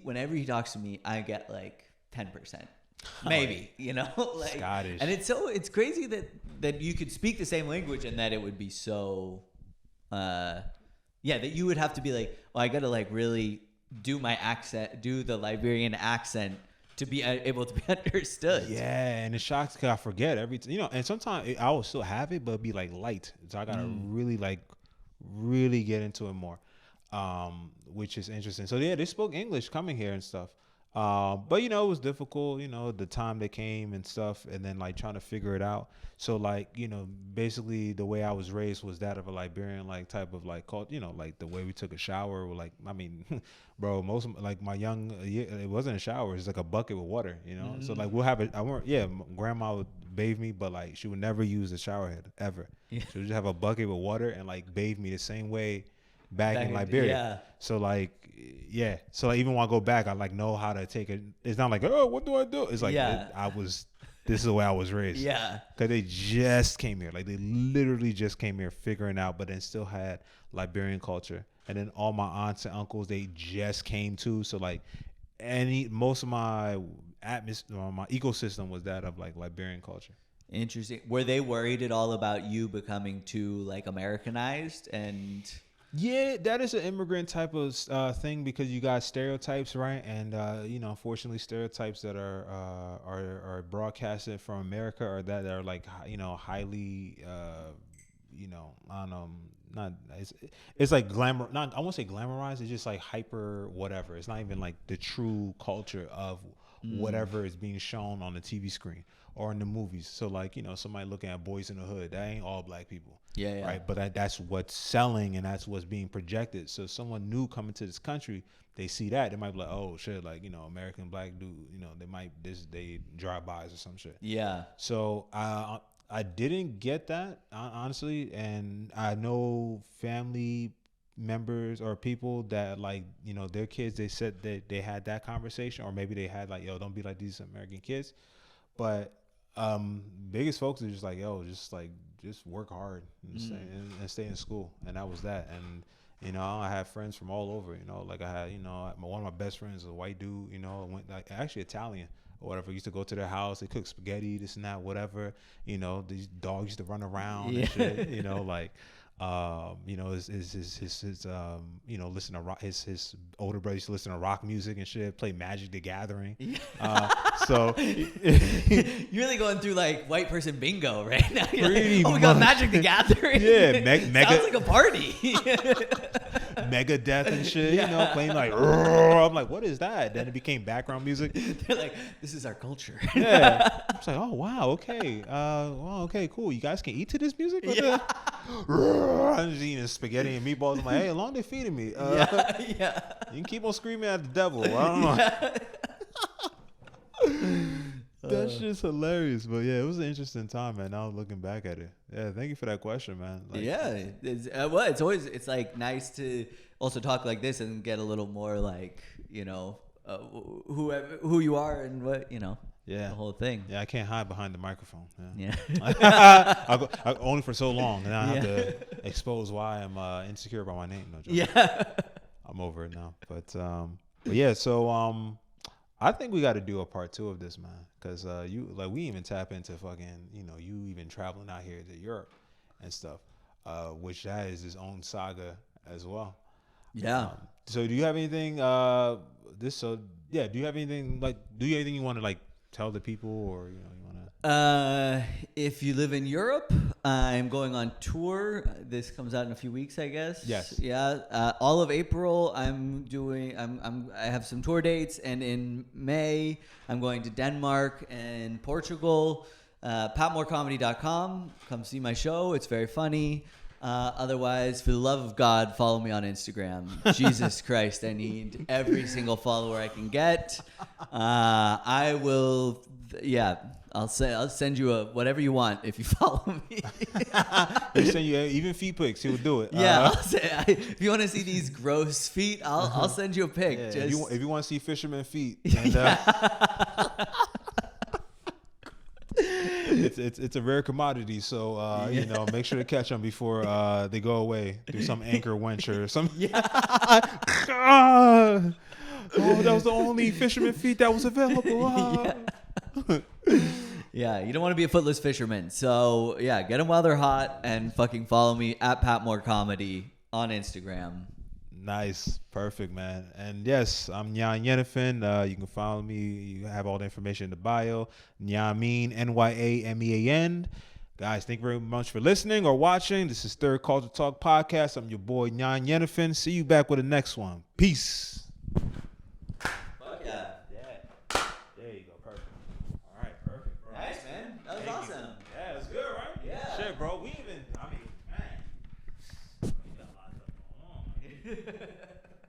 whenever he talks to me, I get like 10%. Maybe, like Scottish. And it's crazy that you could speak the same language and that it would be so that you would have to be like, well, I gotta like really do the Liberian accent to be able to be understood. Yeah, and it's shocks because I forget everything, and sometimes I will still have it, but it'll be like light, so I gotta really get into it more, which is interesting. So yeah, they spoke English coming here and stuff. But it was difficult, the time they came and stuff, and then like trying to figure it out. So like, basically the way I was raised was that of a Liberian like type of like called, like the way we took a shower, or like, I mean, bro, most of like my it wasn't a shower, it's like a bucket with water, So like we'll have it. Grandma would bathe me, but like she would never use a shower head ever. Yeah. She would just have a bucket with water and like bathe me the same way back in Liberia. Yeah. So like, so like, even when I go back, I like know how to take it. It's not like, oh, what do I do? It's like this is the way I was raised. Yeah. Because they just came here. Like they literally just came here figuring out, but then still had Liberian culture. And then all my aunts and uncles, they just came too. So like most of my atmosphere, my ecosystem was that of like Liberian culture. Interesting. Were they worried at all about you becoming too like Americanized and... Yeah, that is an immigrant type of thing because you got stereotypes, right? And unfortunately, stereotypes that are broadcasted from America or that are like highly, I don't know, not it's like glamour. Not I won't say glamorized. It's just like hyper whatever. It's not even like the true culture of whatever is being shown on the TV screen or in the movies. So like somebody looking at Boys in the Hood, that ain't all black people. Yeah. Right. But that's what's selling and that's what's being projected. So someone new coming to this country, they see that, they might be like, oh shit, like, American black dude, they drive-bys or some shit. Yeah. So I didn't get that, honestly. And I know family members or people that like, their kids, they said that they had that conversation, or maybe they had like, yo, don't be like these American kids. But biggest folks are just like, yo, just work hard and stay in school. And that was that. And I have friends from all over, like I had, one of my best friends is a white dude, went like actually Italian or whatever. Used to go to their house, they cook spaghetti, this and that, whatever. These dogs used to run around and shit, like listen to rock. His older brother used to listen to rock music and shit. Play Magic the Gathering. So you're really going through like white person bingo right now. Pretty we got Magic the Gathering. Yeah, sounds like a party. Megadeth and shit. Playing like. I'm like, what is that? Then it became background music. They're like, this is our culture. Yeah. I was like, oh wow, okay. Okay, cool. You guys can eat to this music. I'm just eating spaghetti and meatballs. I'm like, hey, how long they feeding me? You can keep on screaming at the devil. I don't know. That's just hilarious. But yeah, it was an interesting time, man. Now looking back at it. Yeah, thank you for that question, man. Like, it's always like nice to also talk like this and get a little more like, who you are and what, yeah, the whole thing. Yeah, I can't hide behind the microphone. Yeah. I only for so long, and I have to expose why I'm insecure about my name. No joke. Yeah. I'm over it now. But yeah, so I think we got to do a part 2 of this, man, because we even tap into fucking you even traveling out here to Europe and stuff, which that is his own saga as well. Yeah. So do you have anything? Do you have anything you want to like tell the people, or you want to? If you live in Europe, I'm going on tour. This comes out in a few weeks, I guess. Yes. Yeah. All of April, I have some tour dates, and in May, I'm going to Denmark and Portugal. PatMoreComedy.com. Come see my show. It's very funny. Otherwise, for the love of God, follow me on Instagram. Jesus Christ, I need every single follower I can get. I will, I'll send you whatever you want if you follow me. He'll send you even feet pics. He'll do it. Yeah, if you want to see these gross feet, I'll send you a pic. Yeah, Just... if you want to see fisherman feet. And, it's a rare commodity, so make sure to catch them before they go away through some anchor wench or something. That was the only fisherman feet that was available. Yeah, you don't want to be a footless fisherman. So get them while they're hot and fucking follow me at Pat Moore Comedy on Instagram. Nice. Perfect, man. And yes, I'm Nyan Yenifin. You can follow me. You have all the information in the bio. Nyamean, Nyamean. Guys, thank you very much for listening or watching. This is Third Culture Talk Podcast. I'm your boy, Nyan Yenifin. See you back with the next one. Peace. Fuck yeah. There you go. Perfect. All right. Perfect, bro. Nice, man. That was awesome. Yeah, it was good, right? Yeah. Shit, bro. We done a lot of stuff going on.